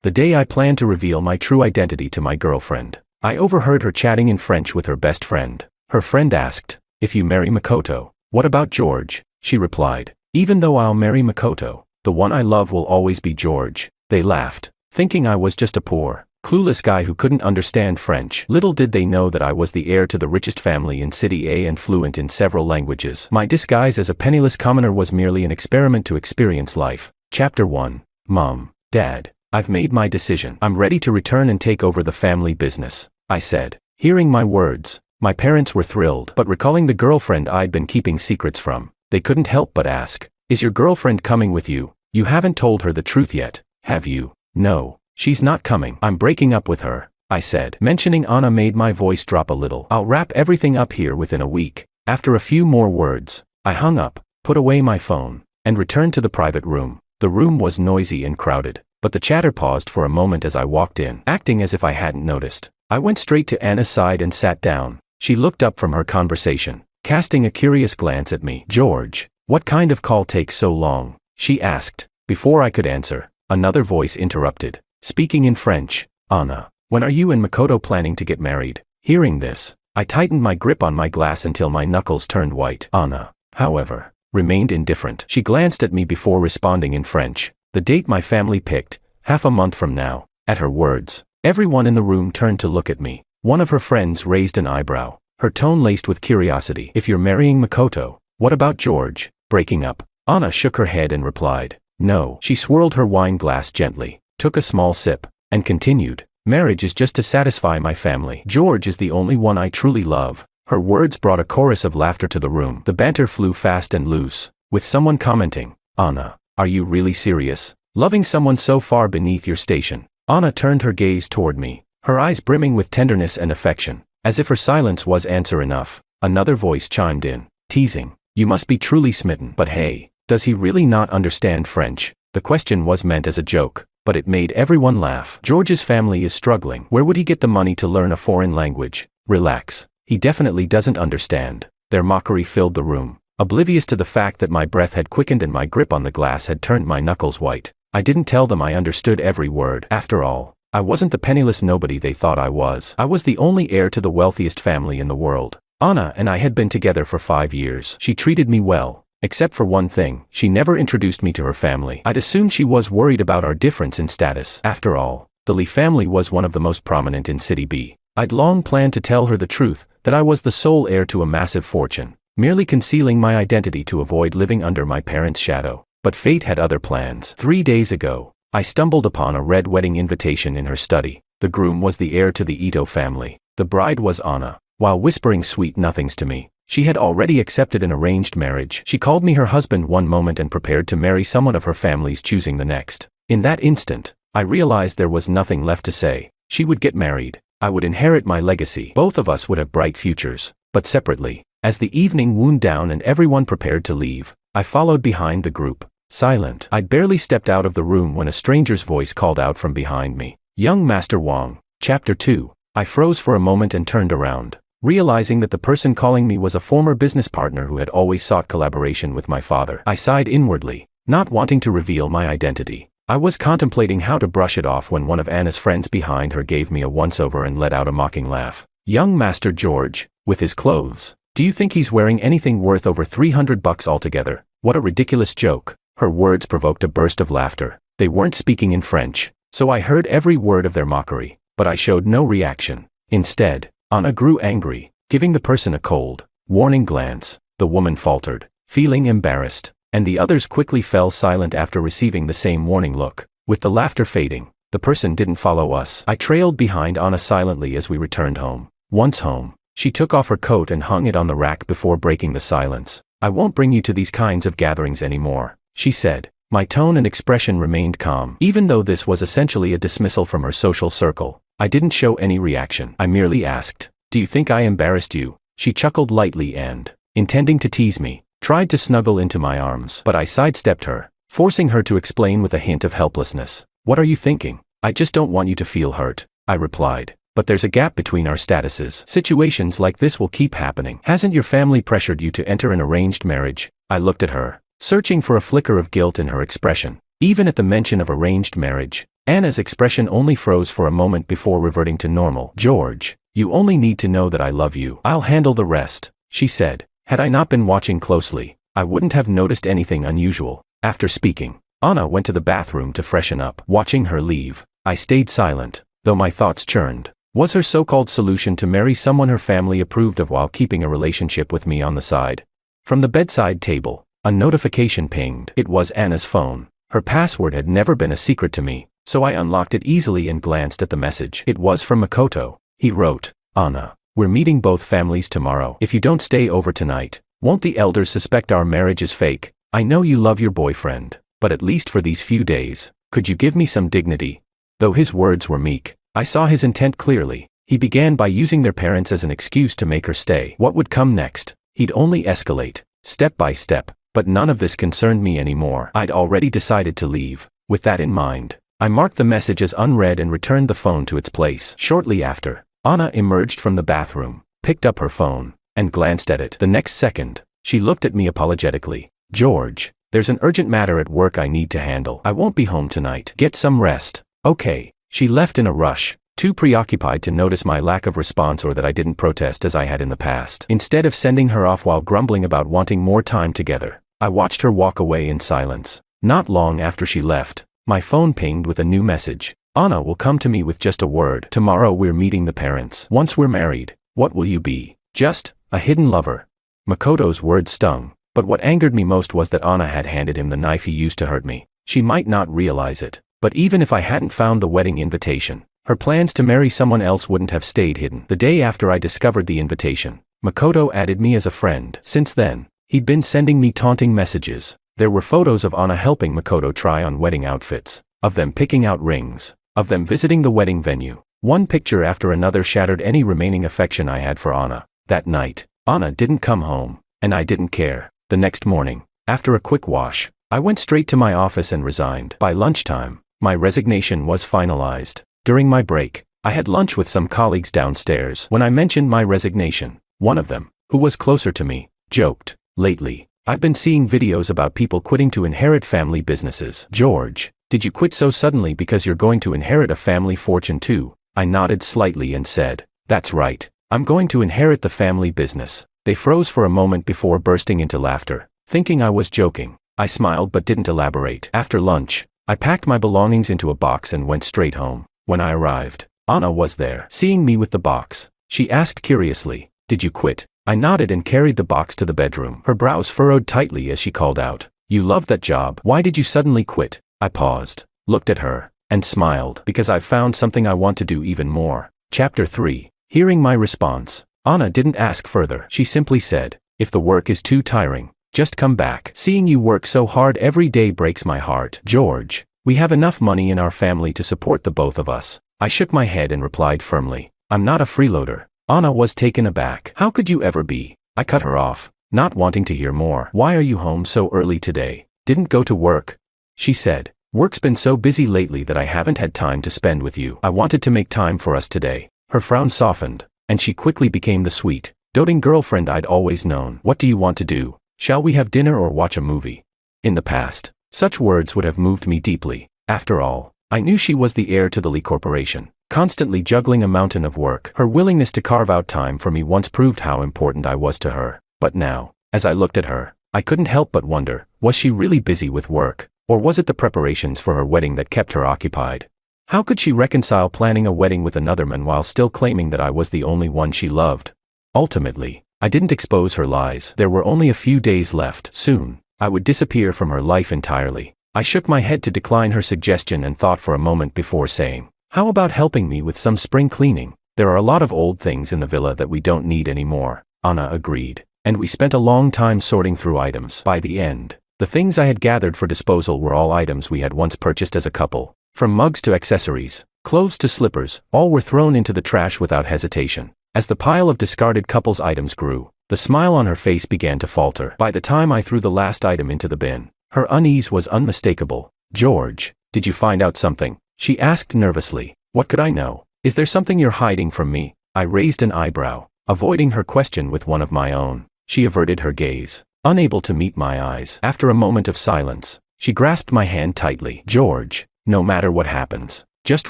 The day I planned to reveal my true identity to my girlfriend. I overheard her chatting in French with her best friend. Her friend asked, "If you marry Makoto, what about George?" She replied, "Even though I'll marry Makoto, the one I love will always be George." They laughed, thinking I was just a poor, clueless guy who couldn't understand French. Little did they know that I was the heir to the richest family in City A and fluent in several languages. My disguise as a penniless commoner was merely an experiment to experience life. Chapter 1. Mom, Dad, I've made my decision. I'm ready to return and take over the family business, I said. Hearing my words, my parents were thrilled, but recalling the girlfriend I'd been keeping secrets from, they couldn't help but ask, "Is your girlfriend coming with you? You haven't told her the truth yet, have you?" "No, she's not coming. I'm breaking up with her," I said. Mentioning Anna made my voice drop a little. "I'll wrap everything up here within a week." After a few more words, I hung up, put away my phone, and returned to the private room. The room was noisy and crowded, but the chatter paused for a moment as I walked in. Acting as if I hadn't noticed, I went straight to Anna's side and sat down. She looked up from her conversation, casting a curious glance at me. "George, what kind of call takes so long?" she asked. Before I could answer, another voice interrupted, speaking in French. "Anna, when are you and Makoto planning to get married?" Hearing this, I tightened my grip on my glass until my knuckles turned white. Anna, however, remained indifferent. She glanced at me before responding in French. "The date my family picked, half a month from now." At her words, everyone in the room turned to look at me. One of her friends raised an eyebrow, her tone laced with curiosity. "If you're marrying Makoto, what about George? Breaking up?" Anna shook her head and replied, "No." She swirled her wine glass gently, took a small sip, and continued, "Marriage is just to satisfy my family. George is the only one I truly love." Her words brought a chorus of laughter to the room. The banter flew fast and loose, with someone commenting, "Anna, are you really serious? Loving someone so far beneath your station?" Anna turned her gaze toward me, her eyes brimming with tenderness and affection, as if her silence was answer enough. Another voice chimed in, teasing, "You must be truly smitten. But hey, does he really not understand French?" The question was meant as a joke, but it made everyone laugh. "George's family is struggling. Where would he get the money to learn a foreign language? Relax. He definitely doesn't understand." Their mockery filled the room, oblivious to the fact that my breath had quickened and my grip on the glass had turned my knuckles white. I didn't tell them I understood every word. After all, I wasn't the penniless nobody they thought I was. I was the only heir to the wealthiest family in the world. Anna and I had been together for 5 years. She treated me well, except for one thing: she never introduced me to her family. I'd assumed she was worried about our difference in status. After all, the Lee family was one of the most prominent in City B. I'd long planned to tell her the truth, that I was the sole heir to a massive fortune, merely concealing my identity to avoid living under my parents' shadow. But fate had other plans. 3 days ago, I stumbled upon a red wedding invitation in her study. The groom was the heir to the Ito family. The bride was Anna. While whispering sweet nothings to me, she had already accepted an arranged marriage. She called me her husband one moment and prepared to marry someone of her family's choosing the next. In that instant, I realized there was nothing left to say. She would get married. I would inherit my legacy. Both of us would have bright futures, but separately. As the evening wound down and everyone prepared to leave, I followed behind the group, silent. I'd barely stepped out of the room when a stranger's voice called out from behind me, "Young Master Wang." Chapter 2. I froze for a moment and turned around, realizing that the person calling me was a former business partner who had always sought collaboration with my father. I sighed inwardly, not wanting to reveal my identity. I was contemplating how to brush it off when one of Anna's friends behind her gave me a once-over and let out a mocking laugh. "Young Master George, with his clothes. Do you think he's wearing anything worth over $300 altogether? What a ridiculous joke." Her words provoked a burst of laughter. They weren't speaking in French, so I heard every word of their mockery, but I showed no reaction. Instead, Anna grew angry, giving the person a cold, warning glance. The woman faltered, feeling embarrassed, and the others quickly fell silent after receiving the same warning look. With the laughter fading, the person didn't follow us. I trailed behind Anna silently as we returned home. Once home, she took off her coat and hung it on the rack before breaking the silence. "I won't bring you to these kinds of gatherings anymore," she said. My tone and expression remained calm. Even though this was essentially a dismissal from her social circle, I didn't show any reaction. I merely asked, "Do you think I embarrassed you?" She chuckled lightly and, intending to tease me, tried to snuggle into my arms. But I sidestepped her, forcing her to explain with a hint of helplessness. "What are you thinking?" "I just don't want you to feel hurt," I replied. "But there's a gap between our statuses. Situations like this will keep happening. Hasn't your family pressured you to enter an arranged marriage?" I looked at her, searching for a flicker of guilt in her expression. Even at the mention of arranged marriage, Anna's expression only froze for a moment before reverting to normal. "George, you only need to know that I love you. I'll handle the rest," she said. Had I not been watching closely, I wouldn't have noticed anything unusual. After speaking, Anna went to the bathroom to freshen up. Watching her leave, I stayed silent, though my thoughts churned. Was her so-called solution to marry someone her family approved of while keeping a relationship with me on the side? From the bedside table, a notification pinged. It was Anna's phone. Her password had never been a secret to me, so I unlocked it easily and glanced at the message. It was from Makoto. He wrote, "Anna, we're meeting both families tomorrow. If you don't stay over tonight, won't the elders suspect our marriage is fake? I know you love your boyfriend, but at least for these few days, could you give me some dignity?" Though his words were meek, I saw his intent clearly. He began by using their parents as an excuse to make her stay. What would come next? He'd only escalate, step by step, but none of this concerned me anymore. I'd already decided to leave. With that in mind, I marked the message as unread and returned the phone to its place. Shortly after, Anna emerged from the bathroom, picked up her phone, and glanced at it. The next second, she looked at me apologetically. "George, there's an urgent matter at work I need to handle. I won't be home tonight. Get some rest." "Okay." She left in a rush, too preoccupied to notice my lack of response or that I didn't protest as I had in the past. Instead of sending her off while grumbling about wanting more time together, I watched her walk away in silence. Not long after she left, my phone pinged with a new message. "Anna will come to me with just a word. Tomorrow we're meeting the parents. Once we're married, what will you be? Just a hidden lover?" Makoto's words stung, but what angered me most was that Anna had handed him the knife he used to hurt me. She might not realize it, but even if I hadn't found the wedding invitation, her plans to marry someone else wouldn't have stayed hidden. The day after I discovered the invitation, Makoto added me as a friend. Since then, he'd been sending me taunting messages. There were photos of Anna helping Makoto try on wedding outfits, of them picking out rings, of them visiting the wedding venue. One picture after another shattered any remaining affection I had for Anna. That night, Anna didn't come home, and I didn't care. The next morning, after a quick wash, I went straight to my office and resigned. By lunchtime, my resignation was finalized. During my break, I had lunch with some colleagues downstairs. When I mentioned my resignation, one of them, who was closer to me, joked, "Lately, I've been seeing videos about people quitting to inherit family businesses. George, did you quit so suddenly because you're going to inherit a family fortune too?" I nodded slightly and said, "That's right, I'm going to inherit the family business." They froze for a moment before bursting into laughter, thinking I was joking. I smiled but didn't elaborate. After lunch, I packed my belongings into a box and went straight home. When I arrived, Anna was there. Seeing me with the box, she asked curiously, "Did you quit?" I nodded and carried the box to the bedroom. Her brows furrowed tightly as she called out, "You loved that job. Why did you suddenly quit?" I paused, looked at her, and smiled. "Because I've found something I want to do even more." Chapter 3. Hearing my response, Anna didn't ask further. She simply said, "If the work is too tiring, just come back. Seeing you work so hard every day breaks my heart. George, we have enough money in our family to support the both of us." I shook my head and replied firmly, "I'm not a freeloader." Anna was taken aback. "How could you ever be?" I cut her off, not wanting to hear more. "Why are you home so early today? Didn't go to work?" She said, "Work's been so busy lately that I haven't had time to spend with you. I wanted to make time for us today." Her frown softened, and she quickly became the sweet, doting girlfriend I'd always known. "What do you want to do? Shall we have dinner or watch a movie?" In the past, such words would have moved me deeply. After all, I knew she was the heir to the Lee Corporation, constantly juggling a mountain of work. Her willingness to carve out time for me once proved how important I was to her. But now, as I looked at her, I couldn't help but wonder, was she really busy with work, or was it the preparations for her wedding that kept her occupied? How could she reconcile planning a wedding with another man while still claiming that I was the only one she loved? Ultimately, I didn't expose her lies. There were only a few days left. Soon, I would disappear from her life entirely. I shook my head to decline her suggestion and thought for a moment before saying, "How about helping me with some spring cleaning? There are a lot of old things in the villa that we don't need anymore." Anna agreed, and we spent a long time sorting through items. By the end, the things I had gathered for disposal were all items we had once purchased as a couple. From mugs to accessories, clothes to slippers, all were thrown into the trash without hesitation. As the pile of discarded couples' items grew, the smile on her face began to falter. By the time I threw the last item into the bin, her unease was unmistakable. "George, did you find out something?" she asked nervously. "What could I know? Is there something you're hiding from me?" I raised an eyebrow, avoiding her question with one of my own. She averted her gaze, unable to meet my eyes. After a moment of silence, She grasped my hand tightly. George, no matter what happens, just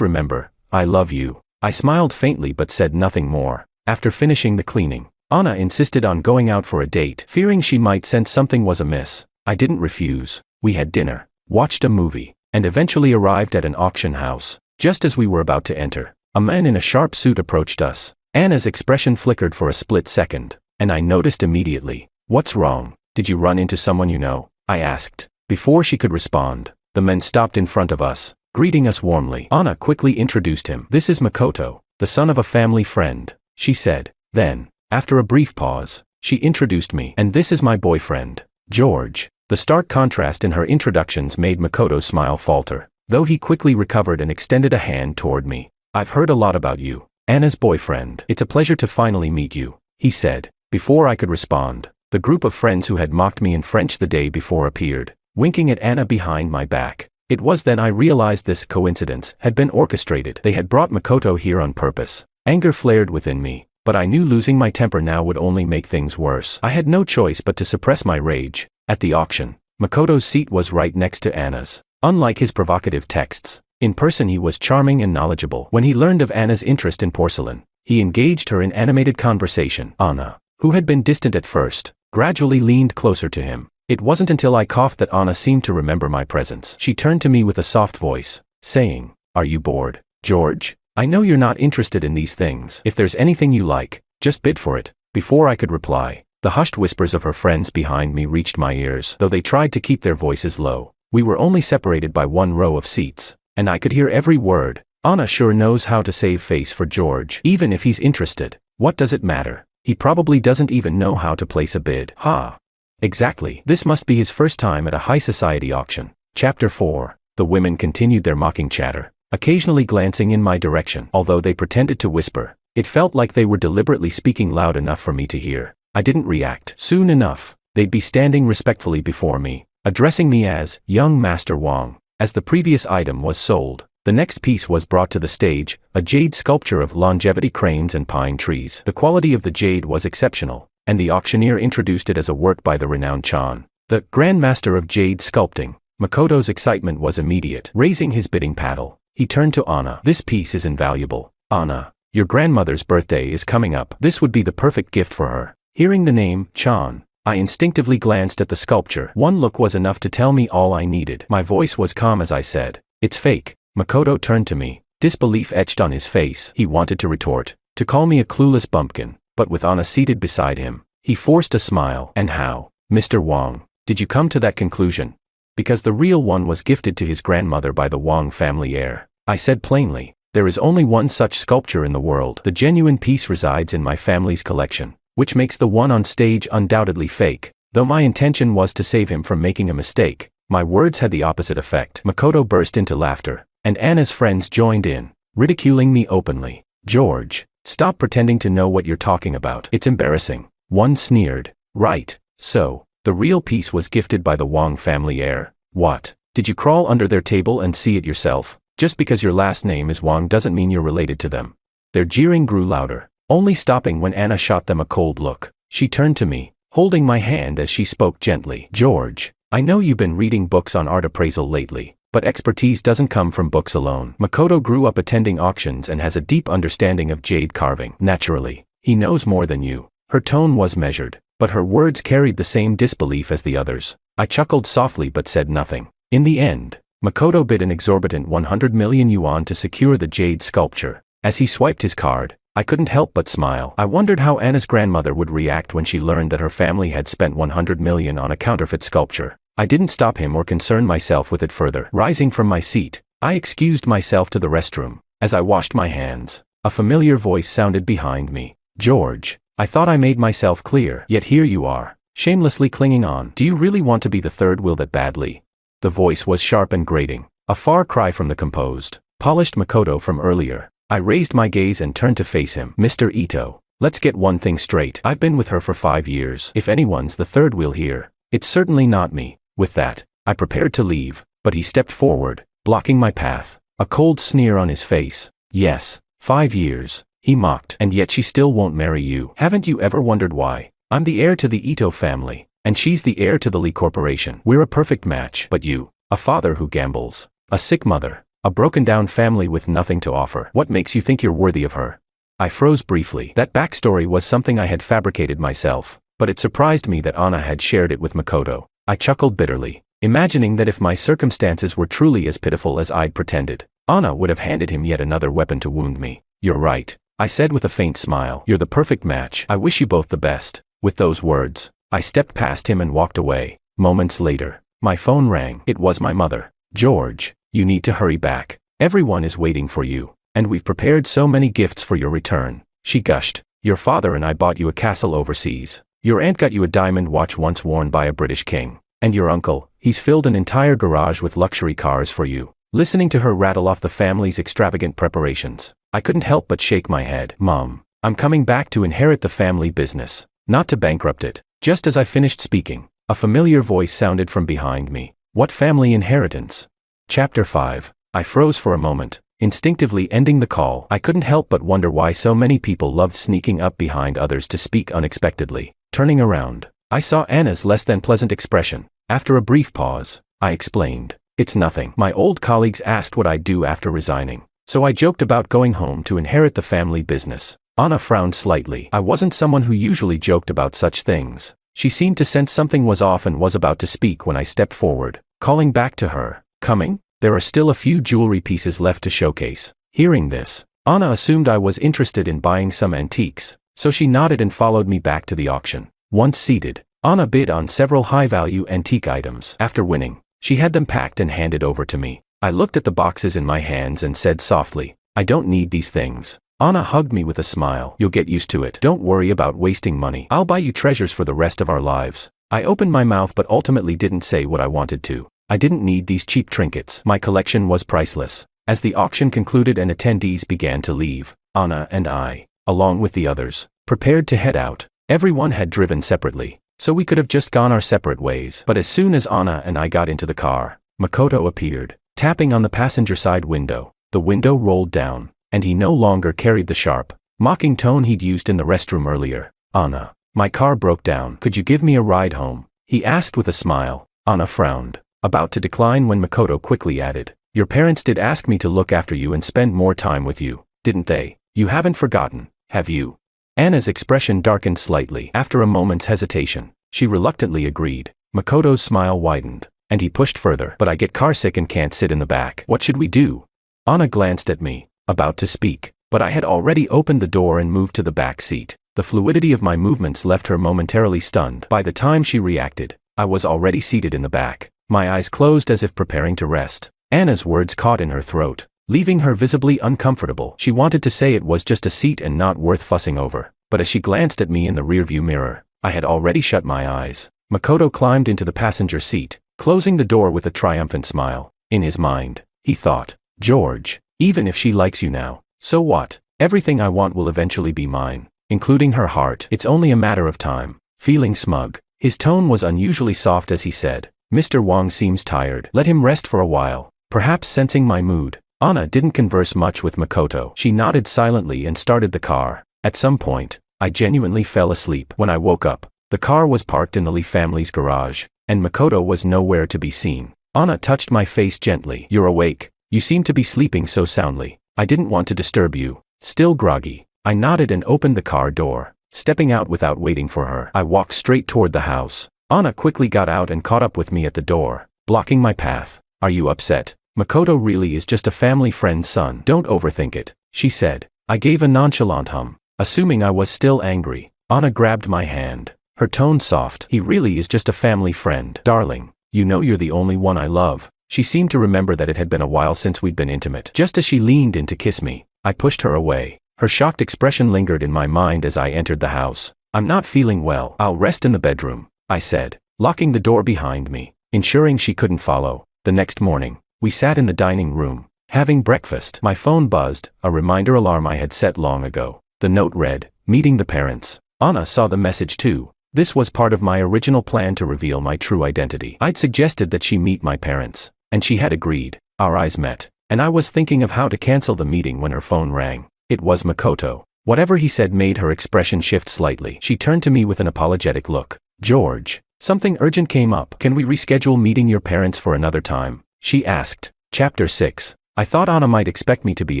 remember, I love you. I smiled faintly but said nothing more. After finishing the cleaning, Anna insisted on going out for a date. Fearing she might sense something was amiss, I didn't refuse. We had dinner, watched a movie, and eventually arrived at an auction house. Just as we were about to enter, a man in a sharp suit approached us. Anna's expression flickered for a split second, and I noticed immediately. What's wrong? Did you run into someone you know? I asked. Before she could respond, the man stopped in front of us, greeting us warmly. Anna quickly introduced him. This is Makoto, the son of a family friend, she said. Then, after a brief pause, she introduced me. And this is my boyfriend, George. The stark contrast in her introductions made Makoto's smile falter, though he quickly recovered and extended a hand toward me. I've heard a lot about you, Anna's boyfriend. It's a pleasure to finally meet you, he said. Before I could respond, the group of friends who had mocked me in French the day before appeared, winking at Anna behind my back. It was then I realized this coincidence had been orchestrated. They had brought Makoto here on purpose. Anger flared within me, but I knew losing my temper now would only make things worse. I had no choice but to suppress my rage. At the auction, Makoto's seat was right next to Anna's. Unlike his provocative texts, in person he was charming and knowledgeable. When he learned of Anna's interest in porcelain, he engaged her in animated conversation. Anna, who had been distant at first, gradually leaned closer to him. It wasn't until I coughed that Anna seemed to remember my presence. She turned to me with a soft voice, saying, "Are you bored, George? I know you're not interested in these things. If there's anything you like, just bid for it." Before I could reply, the hushed whispers of her friends behind me reached my ears. Though they tried to keep their voices low, we were only separated by one row of seats, and I could hear every word. Anna sure knows how to save face for George. Even if he's interested, what does it matter? He probably doesn't even know how to place a bid. Ha! Exactly. This must be his first time at a high society auction. Chapter 4. The women continued their mocking chatter, occasionally glancing in my direction. Although they pretended to whisper, it felt like they were deliberately speaking loud enough for me to hear. I didn't react. Soon enough, they'd be standing respectfully before me, addressing me as young Master Wang. As the previous item was sold, the next piece was brought to the stage, a jade sculpture of longevity cranes and pine trees. The quality of the jade was exceptional, and the auctioneer introduced it as a work by the renowned Chan, the Grandmaster of Jade Sculpting. Makoto's excitement was immediate. Raising his bidding paddle, he turned to Anna. "This piece is invaluable. Anna, your grandmother's birthday is coming up. This would be the perfect gift for her." Hearing the name, Chan, I instinctively glanced at the sculpture. One look was enough to tell me all I needed. My voice was calm as I said, "It's fake." Makoto turned to me, disbelief etched on his face. He wanted to retort, to call me a clueless bumpkin, but with Anna seated beside him, he forced a smile. "And how, Mr. Wang, did you come to that conclusion?" "Because the real one was gifted to his grandmother by the Wang family heir," I said plainly. "There is only one such sculpture in the world. The genuine piece resides in my family's collection, which makes the one on stage undoubtedly fake." Though my intention was to save him from making a mistake, my words had the opposite effect. Makoto burst into laughter, and Anna's friends joined in, ridiculing me openly. "George, stop pretending to know what you're talking about. It's embarrassing." One sneered. "Right, so, the real piece was gifted by the Wang family heir. What, did you crawl under their table and see it yourself? Just because your last name is Wang doesn't mean you're related to them." Their jeering grew louder, only stopping when Anna shot them a cold look. She turned to me, holding my hand as she spoke gently. "George, I know you've been reading books on art appraisal lately, but expertise doesn't come from books alone. Makoto grew up attending auctions and has a deep understanding of jade carving. Naturally, he knows more than you." Her tone was measured, but her words carried the same disbelief as the others. I chuckled softly but said nothing. In the end, Makoto bid an exorbitant 100 million yuan to secure the jade sculpture. As he swiped his card, I couldn't help but smile. I wondered how Anna's grandmother would react when she learned that her family had spent 100 million on a counterfeit sculpture. I didn't stop him or concern myself with it further. Rising from my seat, I excused myself to the restroom. As I washed my hands, a familiar voice sounded behind me. "George, I thought I made myself clear, yet here you are, shamelessly clinging on. Do you really want to be the third wheel that badly?" The voice was sharp and grating, a far cry from the composed, polished Makoto from earlier. I raised my gaze and turned to face him. "Mr. Ito, let's get one thing straight. I've been with her for 5 years. If anyone's the third wheel here, it's certainly not me." With that, I prepared to leave, but he stepped forward, blocking my path, a cold sneer on his face. "Yes, 5 years, he mocked. "And yet she still won't marry you. Haven't you ever wondered why? I'm the heir to the Ito family, and she's the heir to the Lee Corporation. We're a perfect match. But you, A father who gambles. A sick mother. A broken-down family with nothing to offer. What makes you think you're worthy of her? I froze briefly. That backstory was something I had fabricated myself, but it surprised me that Anna had shared it with Makoto. I chuckled bitterly, imagining that if my circumstances were truly as pitiful as I'd pretended, Anna would have handed him yet another weapon to wound me. You're right, I said with a faint smile. You're the perfect match. I wish you both the best. With those words, I stepped past him and walked away. Moments later, my phone rang. It was my mother. George, you need to hurry back. Everyone is waiting for you, and we've prepared so many gifts for your return. She gushed. Your father and I bought you a castle overseas. Your aunt got you a diamond watch once worn by a British king. And your uncle, he's filled an entire garage with luxury cars for you. Listening to her rattle off the family's extravagant preparations, I couldn't help but shake my head. Mom, I'm coming back to inherit the family business, not to bankrupt it. Just as I finished speaking, a familiar voice sounded from behind me. What family inheritance? Chapter 5. I froze for a moment, instinctively ending the call. I couldn't help but wonder why so many people loved sneaking up behind others to speak unexpectedly. Turning around, I saw Anna's less than pleasant expression. After a brief pause, I explained. It's nothing. My old colleagues asked what I'd do after resigning, so I joked about going home to inherit the family business. Anna frowned slightly. I wasn't someone who usually joked about such things. She seemed to sense something was off and was about to speak when I stepped forward, calling back to her. Coming? There are still a few jewelry pieces left to showcase. Hearing this, Anna assumed I was interested in buying some antiques, so she nodded and followed me back to the auction. Once seated, Anna bid on several high-value antique items. After winning, she had them packed and handed over to me. I looked at the boxes in my hands and said softly, I don't need these things. Anna hugged me with a smile. You'll get used to it. Don't worry about wasting money. I'll buy you treasures for the rest of our lives. I opened my mouth but ultimately didn't say what I wanted to. I didn't need these cheap trinkets. My collection was priceless. As the auction concluded and attendees began to leave, Anna and I, along with the others, prepared to head out. Everyone had driven separately, so we could have just gone our separate ways. But as soon as Anna and I got into the car, Makoto appeared, tapping on the passenger side window. The window rolled down, and he no longer carried the sharp, mocking tone he'd used in the restroom earlier. Anna, my car broke down. Could you give me a ride home? He asked with a smile. Anna frowned, about to decline when Makoto quickly added, your parents did ask me to look after you and spend more time with you, didn't they? You haven't forgotten, have you? Anna's expression darkened slightly. After a moment's hesitation, she reluctantly agreed. Makoto's smile widened, and he pushed further. But I get carsick and can't sit in the back. What should we do? Anna glanced at me, about to speak, but I had already opened the door and moved to the back seat. The fluidity of my movements left her momentarily stunned. By the time she reacted, I was already seated in the back, my eyes closed as if preparing to rest. Anna's words caught in her throat, leaving her visibly uncomfortable. She wanted to say it was just a seat and not worth fussing over, but as she glanced at me in the rearview mirror, I had already shut my eyes. Makoto climbed into the passenger seat, closing the door with a triumphant smile. In his mind, he thought, George, even if she likes you now, so what? Everything I want will eventually be mine, including her heart. It's only a matter of time. Feeling smug, his tone was unusually soft as he said, Mr. Wang seems tired. Let him rest for a while. Perhaps sensing my mood, Anna didn't converse much with Makoto. She nodded silently and started the car. At some point, I genuinely fell asleep. When I woke up, the car was parked in the Lee family's garage, and Makoto was nowhere to be seen. Anna touched my face gently. You're awake. You seem to be sleeping so soundly. I didn't want to disturb you. Still groggy, I nodded and opened the car door, stepping out without waiting for her. I walked straight toward the house. Anna quickly got out and caught up with me at the door, blocking my path. Are you upset? Makoto really is just a family friend's son. Don't overthink it, she said. I gave a nonchalant hum, assuming I was still angry. Anna grabbed my hand, her tone soft. He really is just a family friend. Darling, you know you're the only one I love. She seemed to remember that it had been a while since we'd been intimate. Just as she leaned in to kiss me, I pushed her away. Her shocked expression lingered in my mind as I entered the house. I'm not feeling well. I'll rest in the bedroom, I said, locking the door behind me, ensuring she couldn't follow. The next morning, we sat in the dining room, having breakfast. My phone buzzed, a reminder alarm I had set long ago. The note read, meeting the parents. Anna saw the message too. This was part of my original plan to reveal my true identity. I'd suggested that she meet my parents, and she had agreed. Our eyes met, and I was thinking of how to cancel the meeting when her phone rang. It was Makoto. Whatever he said made her expression shift slightly. She turned to me with an apologetic look. George, Something urgent came up. Can we reschedule meeting your parents for another time? She asked. Chapter 6. I thought Anna might expect me to be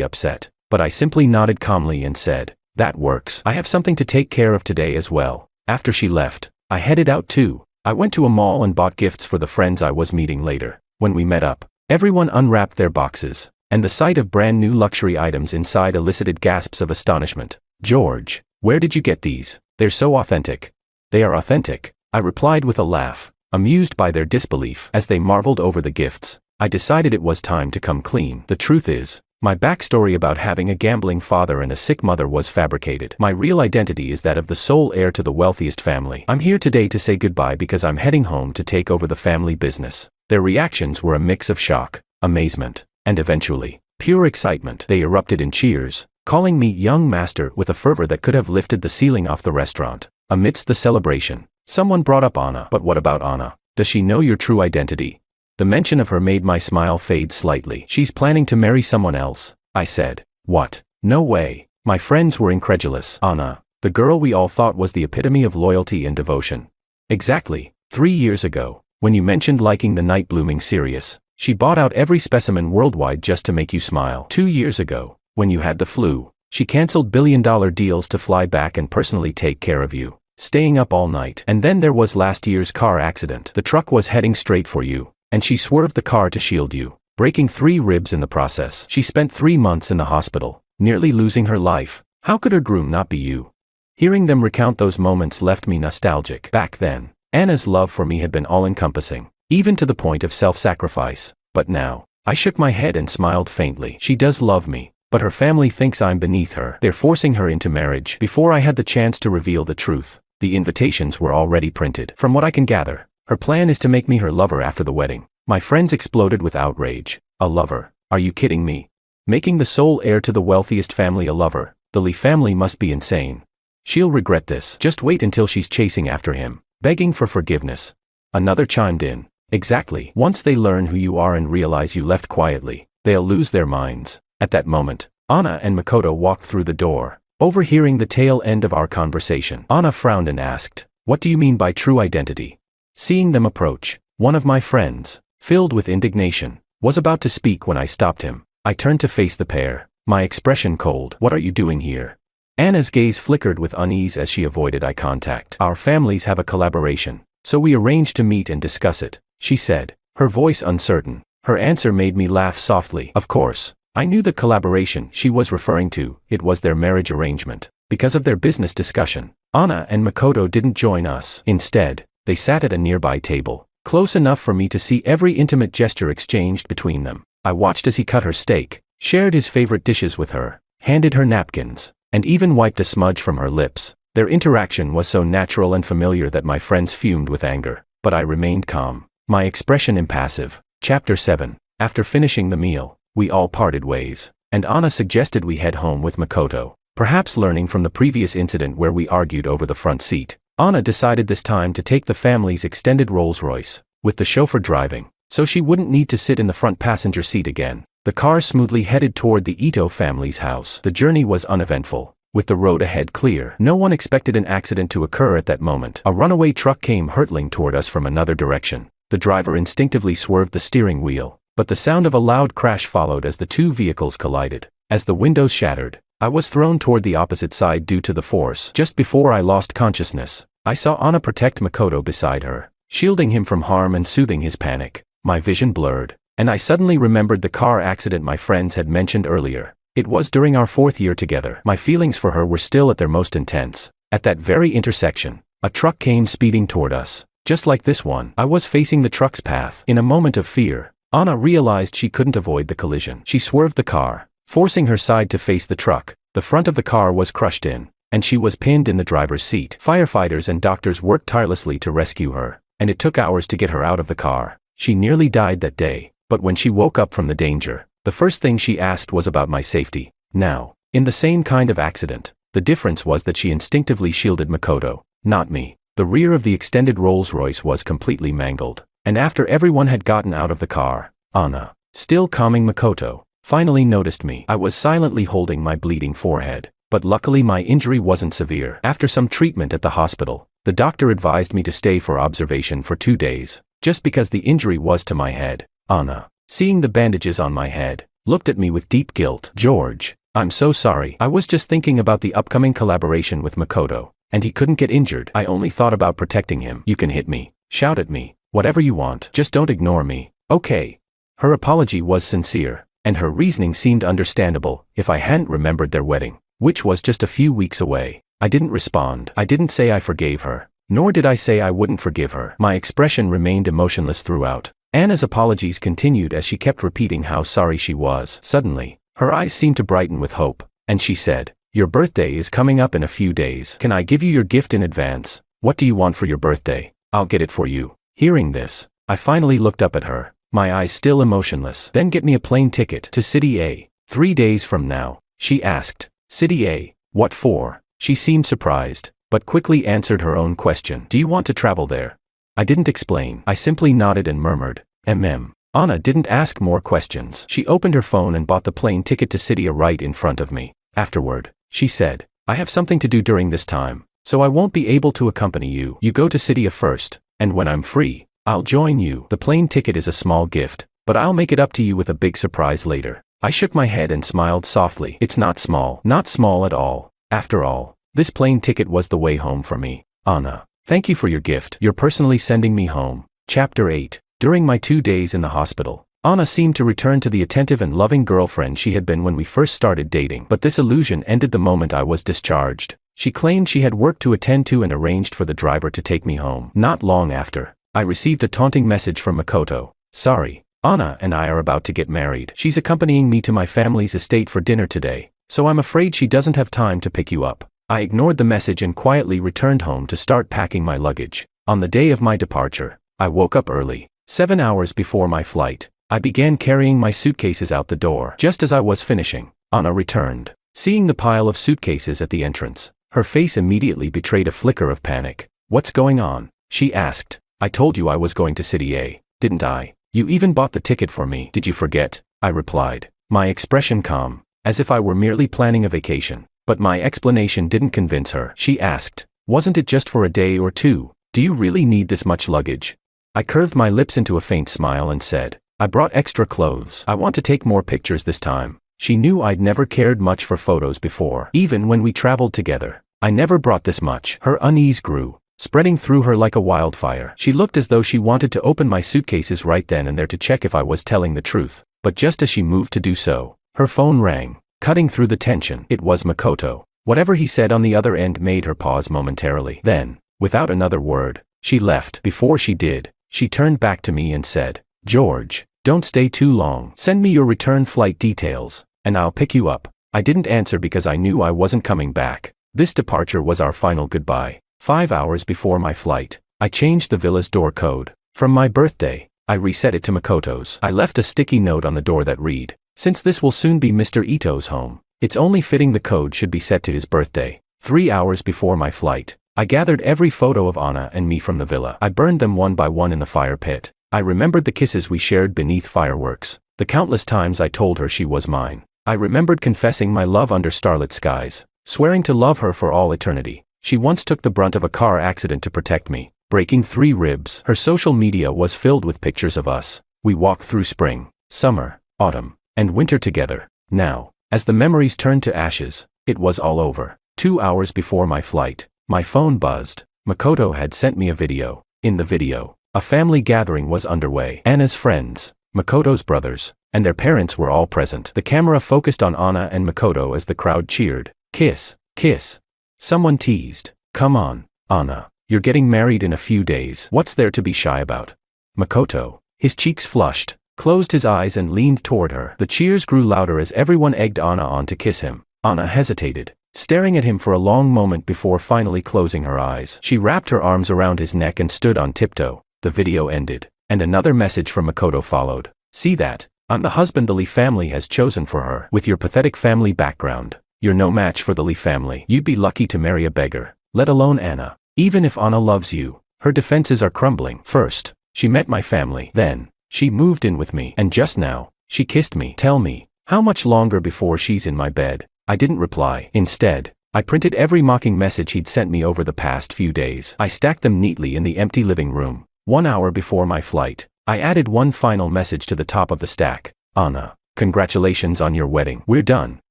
upset, but I simply nodded calmly and said, that works. I have something to take care of today as well. After she left, I headed out too. I went to a mall and bought gifts for the friends I was meeting later. When we met up, everyone unwrapped their boxes, and the sight of brand new luxury items inside elicited gasps of astonishment. George, where did you get these? They're so authentic. They are authentic, I replied with a laugh, amused by their disbelief. As they marveled over the gifts, I decided it was time to come clean. The truth is, my backstory about having a gambling father and a sick mother was fabricated. My real identity is that of the sole heir to the wealthiest family. I'm here today to say goodbye because I'm heading home to take over the family business. Their reactions were a mix of shock, amazement, and eventually, pure excitement. They erupted in cheers, calling me young master with a fervor that could have lifted the ceiling off the restaurant. Amidst the celebration, someone brought up Anna. But what about Anna? Does she know your true identity? The mention of her made my smile fade slightly. She's planning to marry someone else, I said. What? No way. My friends were incredulous. Anna, the girl we all thought was the epitome of loyalty and devotion. Exactly. 3 years ago, when you mentioned liking the night blooming Sirius, she bought out every specimen worldwide just to make you smile. 2 years ago, when you had the flu, she canceled billion-dollar deals to fly back and personally take care of you, staying up all night. And then there was last year's car accident. The truck was heading straight for you, and she swerved the car to shield you, breaking 3 ribs in the process. She spent 3 months in the hospital, nearly losing her life. How could her groom not be you? Hearing them recount those moments left me nostalgic. Back then, Anna's love for me had been all-encompassing, even to the point of self-sacrifice. But now, I shook my head and smiled faintly. She does love me, but her family thinks I'm beneath her. They're forcing her into marriage. Before I had the chance to reveal the truth, the invitations were already printed. From what I can gather, her plan is to make me her lover after the wedding. My friends exploded with outrage. A lover? Are you kidding me? Making the sole heir to the wealthiest family a lover? The Lee family must be insane. She'll regret this. Just wait until she's chasing after him, begging for forgiveness. Another chimed in. Exactly. Once they learn who you are and realize you left quietly, they'll lose their minds. At that moment, Anna and Makoto walked through the door, overhearing the tail end of our conversation. Anna frowned and asked, what do you mean by true identity? Seeing them approach, one of my friends, filled with indignation, was about to speak when I stopped him. I turned to face the pair, my expression cold. What are you doing here? Anna's gaze flickered with unease as she avoided eye contact. Our families have a collaboration, so we arranged to meet and discuss it, she said, her voice uncertain. Her answer made me laugh softly. Of course, I knew the collaboration she was referring to. It was their marriage arrangement. Because of their business discussion, Anna and Makoto didn't join us. Instead, they sat at a nearby table, close enough for me to see every intimate gesture exchanged between them. I watched as he cut her steak, shared his favorite dishes with her, handed her napkins, and even wiped a smudge from her lips. Their interaction was so natural and familiar that my friends fumed with anger, but I remained calm, my expression impassive. Chapter 7. After finishing the meal, we all parted ways, and Anna suggested we head home with Makoto, perhaps learning from the previous incident where we argued over the front seat. Anna decided this time to take the family's extended Rolls-Royce, with the chauffeur driving, so she wouldn't need to sit in the front passenger seat again. The car smoothly headed toward the Ito family's house. The journey was uneventful, with the road ahead clear. No one expected an accident to occur at that moment. A runaway truck came hurtling toward us from another direction. The driver instinctively swerved the steering wheel, but the sound of a loud crash followed as the two vehicles collided. As the windows shattered, I was thrown toward the opposite side due to the force. Just before I lost consciousness, I saw Anna protect Makoto beside her, shielding him from harm and soothing his panic. My vision blurred, and I suddenly remembered the car accident my friends had mentioned earlier. It was during our 4th year together. My feelings for her were still at their most intense. At that very intersection, a truck came speeding toward us, just like this one. I was facing the truck's path. In a moment of fear, Anna realized she couldn't avoid the collision. She swerved the car, forcing her side to face the truck. The front of the car was crushed in, and she was pinned in the driver's seat. Firefighters and doctors worked tirelessly to rescue her, and it took hours to get her out of the car. She nearly died that day, but when she woke up from the danger, the first thing she asked was about my safety. Now, in the same kind of accident, the difference was that she instinctively shielded Makoto, not me. The rear of the extended Rolls-Royce was completely mangled, and after everyone had gotten out of the car, Anna, still calming Makoto, finally noticed me. I was silently holding my bleeding forehead, but luckily my injury wasn't severe. After some treatment at the hospital, The doctor advised me to stay for observation for 2 days, just because the injury was to my head. Anna, seeing the bandages on my head, looked at me with deep guilt. George, I'm so sorry. I was just thinking about the upcoming collaboration with Makoto, and he couldn't get injured. I only thought about protecting him. You can hit me, shout at me, whatever you want. Just don't ignore me, okay? Her apology was sincere, and her reasoning seemed understandable if I hadn't remembered their wedding, which was just a few weeks away. I didn't respond. I didn't say I forgave her, nor did I say I wouldn't forgive her. My expression remained emotionless throughout. Anna's apologies continued as she kept repeating how sorry she was. Suddenly, her eyes seemed to brighten with hope, and she said, "Your birthday is coming up in a few days. Can I give you your gift in advance? What do you want for your birthday? I'll get it for you." Hearing this, I finally looked up at her, my eyes still emotionless. "Then get me a plane ticket to City A, 3 days from now," she asked. "City A, what for?" She seemed surprised, but quickly answered her own question. "Do you want to travel there?" I didn't explain. I simply nodded and murmured, "Mm." Anna didn't ask more questions. She opened her phone and bought the plane ticket to City A right in front of me. Afterward, she said, "I have something to do during this time, so I won't be able to accompany you. You go to City A first, and when I'm free, I'll join you. The plane ticket is a small gift, but I'll make it up to you with a big surprise later." I shook my head and smiled softly. "It's not small at all. After all, this plane ticket was the way home for me. Anna, thank you for your gift. You're personally sending me home." Chapter 8. During my 2 days in the hospital, Anna seemed to return to the attentive and loving girlfriend she had been when we first started dating. But this illusion ended the moment I was discharged. She claimed she had work to attend to and arranged for the driver to take me home. Not long after, I received a taunting message from Makoto. "Sorry, Anna and I are about to get married. She's accompanying me to my family's estate for dinner today, so I'm afraid she doesn't have time to pick you up." I ignored the message and quietly returned home to start packing my luggage. On the day of my departure, I woke up early. 7 hours before my flight, I began carrying my suitcases out the door. Just as I was finishing, Anna returned. Seeing the pile of suitcases at the entrance, her face immediately betrayed a flicker of panic. "What's going on?" she asked. "I told you I was going to City A, didn't I? You even bought the ticket for me. Did you forget?" I replied, my expression calm, as if I were merely planning a vacation. But my explanation didn't convince her. She asked, "Wasn't it just for a day or two? Do you really need this much luggage?" I curved my lips into a faint smile and said, "I brought extra clothes. I want to take more pictures this time." She knew I'd never cared much for photos before. Even when we traveled together, I never brought this much. Her unease grew, spreading through her like a wildfire. She looked as though she wanted to open my suitcases right then and there to check if I was telling the truth. But just as she moved to do so, her phone rang, cutting through the tension. It was Makoto. Whatever he said on the other end made her pause momentarily. Then, without another word, she left. Before she did, she turned back to me and said, "George, don't stay too long. Send me your return flight details, and I'll pick you up." I didn't answer because I knew I wasn't coming back. This departure was our final goodbye. 5 hours before my flight, I changed the villa's door code. From my birthday, I reset it to Makoto's. I left a sticky note on the door that read, "Since this will soon be Mr. Ito's home, it's only fitting the code should be set to his birthday." 3 hours before my flight, I gathered every photo of Anna and me from the villa. I burned them one by one in the fire pit. I remembered the kisses we shared beneath fireworks, the countless times I told her she was mine. I remembered confessing my love under starlit skies, swearing to love her for all eternity. She once took the brunt of a car accident to protect me, breaking 3 ribs. Her social media was filled with pictures of us. We walked through spring, summer, autumn, and winter together. Now, as the memories turned to ashes, it was all over. 2 hours before my flight, my phone buzzed. Makoto had sent me a video. In the video, a family gathering was underway. Anna's friends, Makoto's brothers, and their parents were all present. The camera focused on Anna and Makoto as the crowd cheered. "Kiss, kiss." Someone teased, "Come on, Anna, you're getting married in a few days. What's there to be shy about?" Makoto, his cheeks flushed, closed his eyes and leaned toward her. The cheers grew louder as everyone egged Anna on to kiss him. Anna hesitated, staring at him for a long moment before finally closing her eyes. She wrapped her arms around his neck and stood on tiptoe. The video ended, and another message from Makoto followed. "See that? I'm the husband the Lee family has chosen for her. With your pathetic family background, you're no match for the Lee family. You'd be lucky to marry a beggar, let alone Anna. Even if Anna loves you, her defenses are crumbling. First, she met my family. Then, she moved in with me. And just now, she kissed me. Tell me, how much longer before she's in my bed?" I didn't reply. Instead, I printed every mocking message he'd sent me over the past few days. I stacked them neatly in the empty living room. 1 hour before my flight, I added one final message to the top of the stack. Anna, congratulations on your wedding. We're done.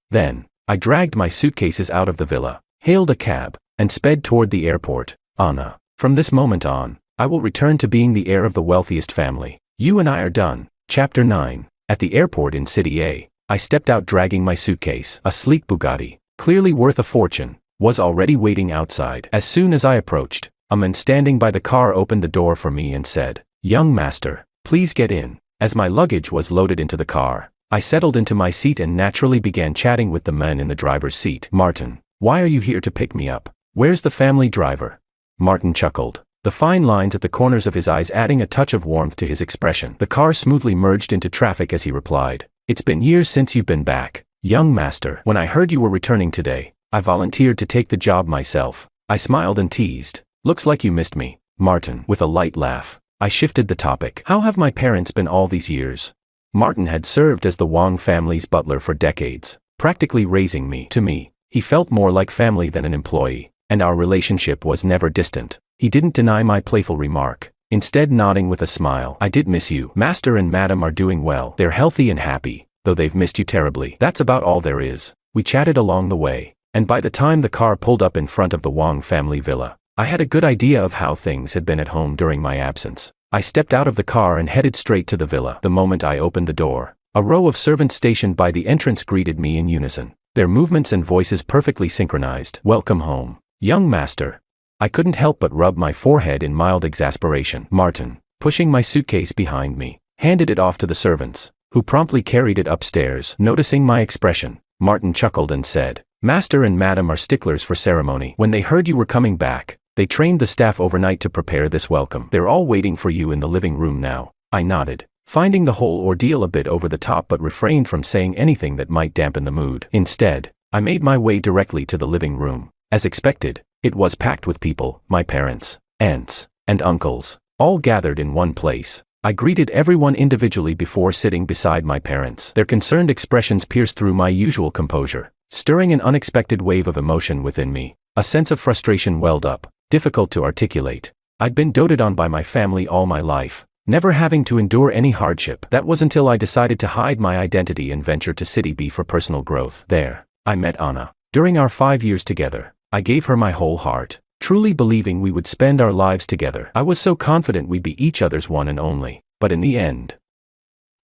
Then, I dragged my suitcases out of the villa, hailed a cab, and sped toward the airport. Anna, from this moment on, I will return to being the heir of the wealthiest family. You and I are done. Chapter 9. At the airport in City A, I stepped out dragging my suitcase. A sleek Bugatti, clearly worth a fortune, was already waiting outside. As soon as I approached, a man standing by the car opened the door for me and said, "Young master, please get in." As my luggage was loaded into the car, I settled into my seat and naturally began chatting with the man in the driver's seat. "Martin, why are you here to pick me up? Where's the family driver?" Martin chuckled, the fine lines at the corners of his eyes adding a touch of warmth to his expression. The car smoothly merged into traffic as he replied, "It's been years since you've been back, young master. When I heard you were returning today, I volunteered to take the job myself." I smiled and teased, "Looks like you missed me, Martin." With a light laugh, I shifted the topic. "How have my parents been all these years?" Martin had served as the Wang family's butler for decades, practically raising me. To me, he felt more like family than an employee, and our relationship was never distant. He didn't deny my playful remark, instead nodding with a smile. "I did miss you. Master and Madam are doing well. They're healthy and happy, though they've missed you terribly. That's about all there is." We chatted along the way, and by the time the car pulled up in front of the Wang family villa, I had a good idea of how things had been at home during my absence. I stepped out of the car and headed straight to the villa. The moment I opened the door, a row of servants stationed by the entrance greeted me in unison, their movements and voices perfectly synchronized. "Welcome home, young master." I couldn't help but rub my forehead in mild exasperation. Martin, pushing my suitcase behind me, handed it off to the servants, who promptly carried it upstairs. Noticing my expression, Martin chuckled and said, "Master and Madam are sticklers for ceremony. When they heard you were coming back, they trained the staff overnight to prepare this welcome. They're all waiting for you in the living room now." I nodded, finding the whole ordeal a bit over the top but refrained from saying anything that might dampen the mood. Instead, I made my way directly to the living room. As expected, it was packed with people, my parents, aunts, and uncles, all gathered in one place. I greeted everyone individually before sitting beside my parents. Their concerned expressions pierced through my usual composure, stirring an unexpected wave of emotion within me. A sense of frustration welled up, difficult to articulate. I'd been doted on by my family all my life, never having to endure any hardship. That was until I decided to hide my identity and venture to City B for personal growth. There, I met Anna. During our 5 years together, I gave her my whole heart, truly believing we would spend our lives together. I was so confident we'd be each other's one and only, but in the end,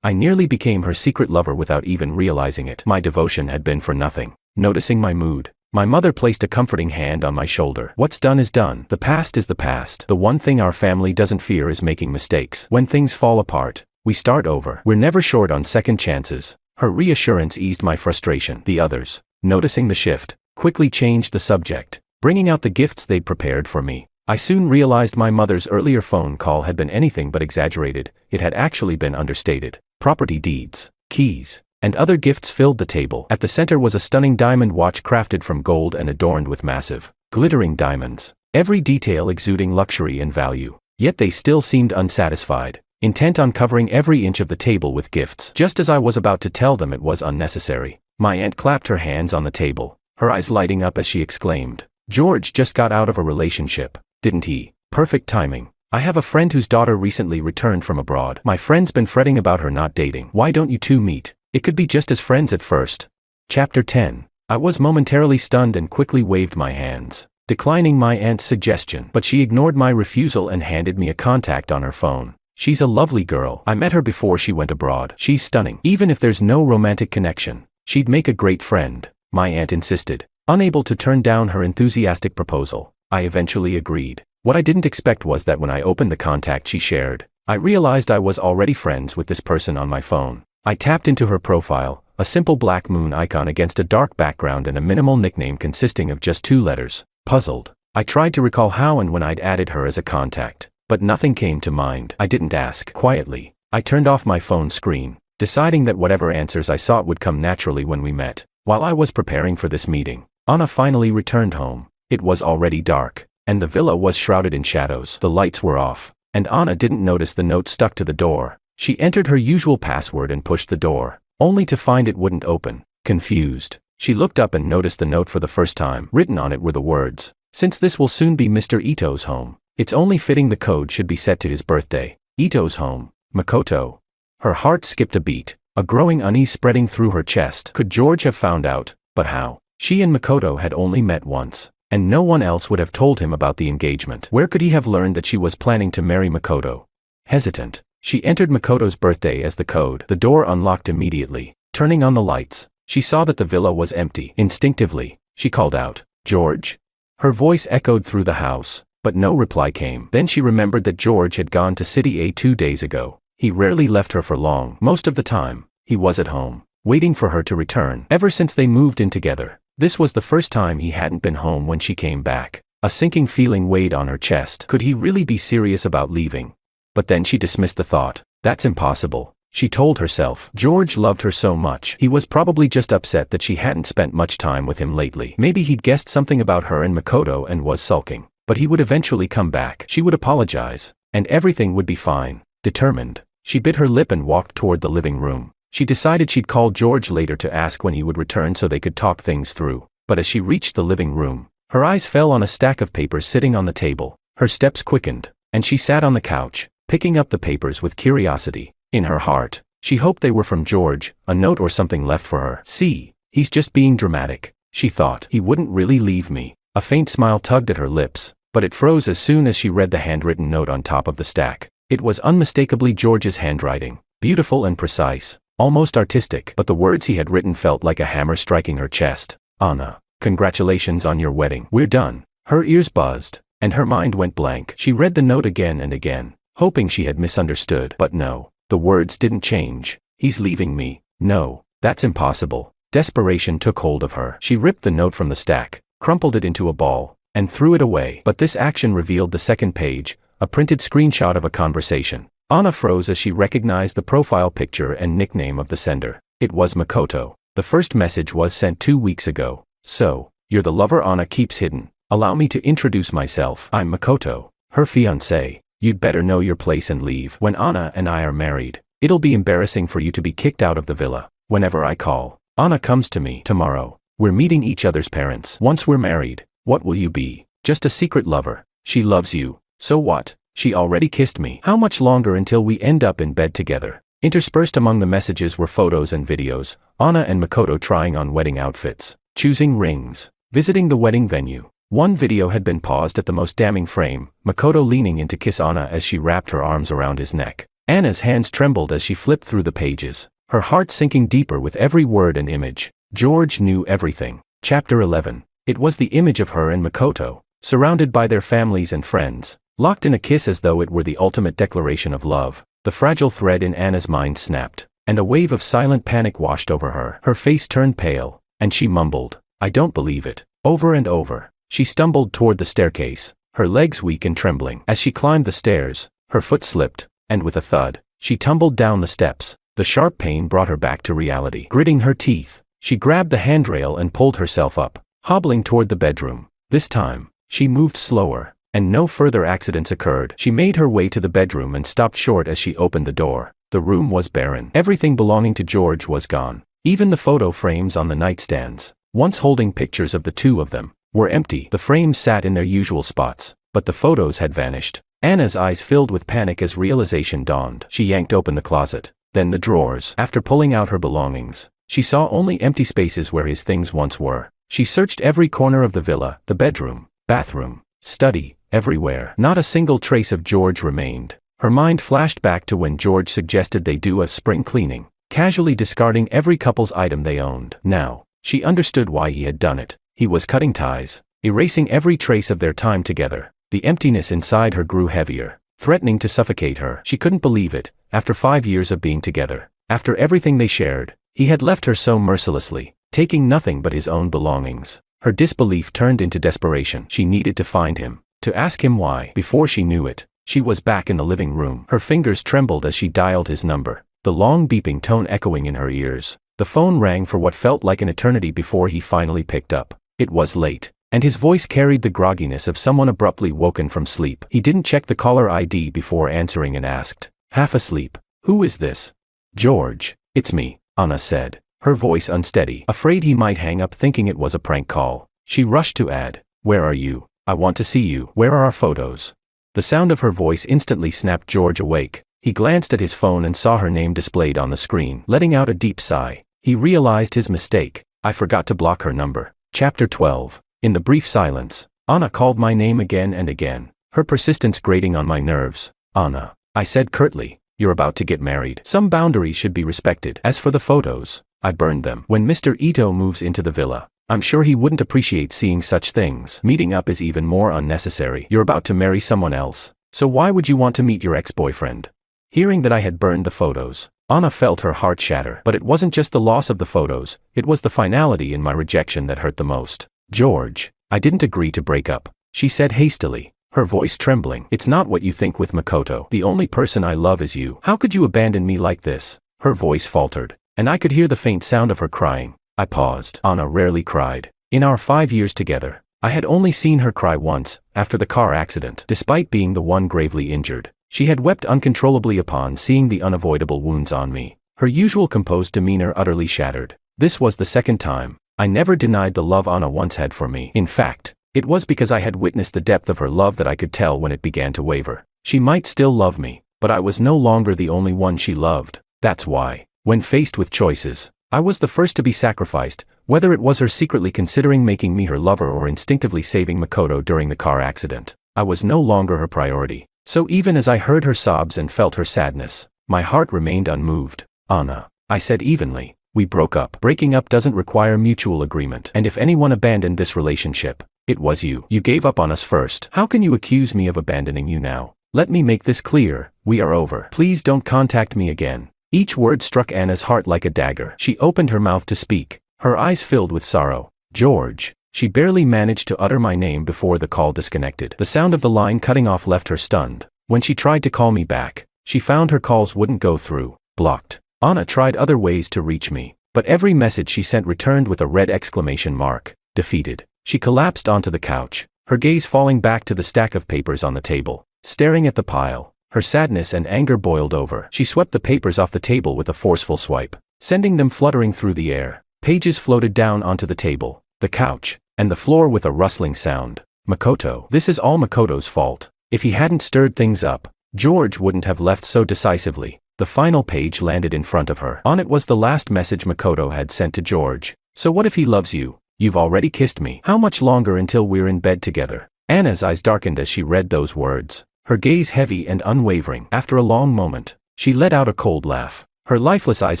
I nearly became her secret lover without even realizing it. My devotion had been for nothing. Noticing my mood, my mother placed a comforting hand on my shoulder. "What's done is done. The past is the past. The one thing our family doesn't fear is making mistakes. When things fall apart, we start over. We're never short on second chances." Her reassurance eased my frustration. The others, noticing the shift, quickly changed the subject, bringing out the gifts they'd prepared for me. I soon realized my mother's earlier phone call had been anything but exaggerated. It had actually been understated. Property deeds, keys, and other gifts filled the table. At the center was a stunning diamond watch crafted from gold and adorned with massive, glittering diamonds, every detail exuding luxury and value. Yet they still seemed unsatisfied, intent on covering every inch of the table with gifts. Just as I was about to tell them it was unnecessary, my aunt clapped her hands on the table, her eyes lighting up as she exclaimed, "George just got out of a relationship, didn't he? Perfect timing. I have a friend whose daughter recently returned from abroad. My friend's been fretting about her not dating. Why don't you two meet? It could be just as friends at first." Chapter 10. I was momentarily stunned and quickly waved my hands, declining my aunt's suggestion, but she ignored my refusal and handed me a contact on her phone. "She's a lovely girl. I met her before she went abroad. She's stunning. Even if there's no romantic connection, she'd make a great friend," my aunt insisted. Unable to turn down her enthusiastic proposal, I eventually agreed. What I didn't expect was that when I opened the contact she shared, I realized I was already friends with this person on my phone. I tapped into her profile, a simple black moon icon against a dark background and a minimal nickname consisting of just 2 letters. Puzzled, I tried to recall how and when I'd added her as a contact, but nothing came to mind. I didn't ask. Quietly, I turned off my phone screen, deciding that whatever answers I sought would come naturally when we met. While I was preparing for this meeting, Anna finally returned home. It was already dark, and the villa was shrouded in shadows. The lights were off, and Anna didn't notice the note stuck to the door. She entered her usual password and pushed the door, only to find it wouldn't open. Confused, She looked up and noticed the note for the first time. Written on it were the words, "Since this will soon be Mr. Ito's home, it's only fitting the code should be set to his birthday. Ito's home, Makoto." Her heart skipped a beat, a growing unease spreading through her chest. Could George have found out? But how? She and Makoto had only met once, and no one else would have told him about the engagement. Where could he have learned that she was planning to marry Makoto? Hesitant, she entered Makoto's birthday as the code. The door unlocked immediately. Turning on the lights, she saw that the villa was empty. Instinctively, she called out, "George?" Her voice echoed through the house, but no reply came. Then she remembered that George had gone to City A 2 days ago. He rarely left her for long. Most of the time, he was at home, waiting for her to return. Ever since they moved in together, this was the first time he hadn't been home when she came back. A sinking feeling weighed on her chest. Could he really be serious about leaving? But then she dismissed the thought. That's impossible, she told herself. George loved her so much. He was probably just upset that she hadn't spent much time with him lately. Maybe he'd guessed something about her and Makoto and was sulking. But he would eventually come back. She would apologize, and everything would be fine. Determined, she bit her lip and walked toward the living room. She decided she'd call George later to ask when he would return so they could talk things through. But as she reached the living room, her eyes fell on a stack of papers sitting on the table. Her steps quickened, and she sat on the couch, picking up the papers with curiosity. In her heart, she hoped they were from George, a note or something left for her. "See, he's just being dramatic," she thought. "He wouldn't really leave me." A faint smile tugged at her lips, but it froze as soon as she read the handwritten note on top of the stack. It was unmistakably George's handwriting, beautiful and precise, almost artistic, but the words he had written felt like a hammer striking her chest. "Anna, congratulations on your wedding. We're done." Her ears buzzed, and her mind went blank. She read the note again and again, hoping she had misunderstood. But no, the words didn't change. "He's leaving me. No, that's impossible." Desperation took hold of her. She ripped the note from the stack, crumpled it into a ball, and threw it away. But this action revealed the second page, a printed screenshot of a conversation. Anna froze as she recognized the profile picture and nickname of the sender. It was Makoto. The first message was sent 2 weeks ago. "So, you're the lover Anna keeps hidden. Allow me to introduce myself. I'm Makoto, her fiancé. You'd better know your place and leave. When Anna and I are married, it'll be embarrassing for you to be kicked out of the villa. Whenever I call, Anna comes to me. Tomorrow, we're meeting each other's parents. Once we're married, what will you be? Just a secret lover. She loves you. So what? She already kissed me. How much longer until we end up in bed together?" Interspersed among the messages were photos and videos, Anna and Makoto trying on wedding outfits, choosing rings, visiting the wedding venue. One video had been paused at the most damning frame, Makoto leaning in to kiss Anna as she wrapped her arms around his neck. Anna's hands trembled as she flipped through the pages, her heart sinking deeper with every word and image. George knew everything. Chapter 11. It was the image of her and Makoto, surrounded by their families and friends, locked in a kiss as though it were the ultimate declaration of love. The fragile thread in Anna's mind snapped, and a wave of silent panic washed over her. Her face turned pale, and she mumbled, "I don't believe it," over and over. She stumbled toward the staircase, her legs weak and trembling. As she climbed the stairs, her foot slipped, and with a thud, she tumbled down the steps. The sharp pain brought her back to reality. Gritting her teeth, she grabbed the handrail and pulled herself up, hobbling toward the bedroom. This time, she moved slower, and no further accidents occurred. She made her way to the bedroom and stopped short as she opened the door. The room was barren. Everything belonging to George was gone. Even the photo frames on the nightstands, once holding pictures of the two of them, were empty. The frames sat in their usual spots, but the photos had vanished. Anna's eyes filled with panic as realization dawned. She yanked open the closet, then the drawers. After pulling out her belongings, she saw only empty spaces where his things once were. She searched every corner of the villa, the bedroom, bathroom, study, everywhere. Not a single trace of George remained. Her mind flashed back to when George suggested they do a spring cleaning, casually discarding every couple's item they owned. Now, she understood why he had done it. He was cutting ties, erasing every trace of their time together. The emptiness inside her grew heavier, threatening to suffocate her. She couldn't believe it. After 5 years of being together, after everything they shared, he had left her so mercilessly, taking nothing but his own belongings. Her disbelief turned into desperation. She needed to find him, to ask him why. Before she knew it, she was back in the living room. Her fingers trembled as she dialed his number, the long beeping tone echoing in her ears. The phone rang for what felt like an eternity before he finally picked up. It was late, and his voice carried the grogginess of someone abruptly woken from sleep. He didn't check the caller ID before answering and asked, half asleep, "Who is this?" "George, it's me," Anna said. her voice unsteady, afraid he might hang up thinking it was a prank call. She rushed to add, "Where are you? I want to see you. Where are our photos?" The sound of her voice instantly snapped George awake. He glanced at his phone and saw her name displayed on the screen. Letting out a deep sigh, he realized his mistake. I forgot to block her number. Chapter 12. In the brief silence, Anna called my name again and again, her persistence grating on my nerves. "Anna," I said curtly, "you're about to get married. Some boundaries should be respected. As for the photos, I burned them. When Mr. Ito moves into the villa, I'm sure he wouldn't appreciate seeing such things. Meeting up is even more unnecessary. You're about to marry someone else, so why would you want to meet your ex-boyfriend?" Hearing that I had burned the photos, Anna felt her heart shatter. But it wasn't just the loss of the photos, it was the finality in my rejection that hurt the most. "George, I didn't agree to break up," she said hastily, her voice trembling. "It's not what you think with Makoto. The only person I love is you. How could you abandon me like this?" Her voice faltered, and I could hear the faint sound of her crying. I paused. Anna rarely cried. In our 5 years together, I had only seen her cry once, after the car accident. Despite being the one gravely injured, she had wept uncontrollably upon seeing the unavoidable wounds on me, her usual composed demeanor utterly shattered. This was the second time. I never denied the love Anna once had for me. In fact, it was because I had witnessed the depth of her love that I could tell when it began to waver. She might still love me, but I was no longer the only one she loved. That's why, when faced with choices, I was the first to be sacrificed, whether it was her secretly considering making me her lover or instinctively saving Makoto during the car accident. I was no longer her priority. So even as I heard her sobs and felt her sadness, my heart remained unmoved. "Anna," I said evenly, "we broke up. Breaking up doesn't require mutual agreement. And if anyone abandoned this relationship, it was you. You gave up on us first. How can you accuse me of abandoning you now? Let me make this clear, we are over. Please don't contact me again." Each word struck Anna's heart like a dagger. She opened her mouth to speak, her eyes filled with sorrow. "George." She barely managed to utter my name before the call disconnected. The sound of the line cutting off left her stunned. When she tried to call me back, she found her calls wouldn't go through. Blocked. Anna tried other ways to reach me, but every message she sent returned with a red exclamation mark. Defeated, she collapsed onto the couch, her gaze falling back to the stack of papers on the table. Staring at the pile, her sadness and anger boiled over. She swept the papers off the table with a forceful swipe, sending them fluttering through the air. Pages floated down onto the table, the couch, and the floor with a rustling sound. "Makoto. This is all Makoto's fault. If he hadn't stirred things up, George wouldn't have left so decisively." The final page landed in front of her. On it was the last message Makoto had sent to George. "So what if he loves you? You've already kissed me. How much longer until we're in bed together?" Anna's eyes darkened as she read those words, her gaze heavy and unwavering. After a long moment, she let out a cold laugh. Her lifeless eyes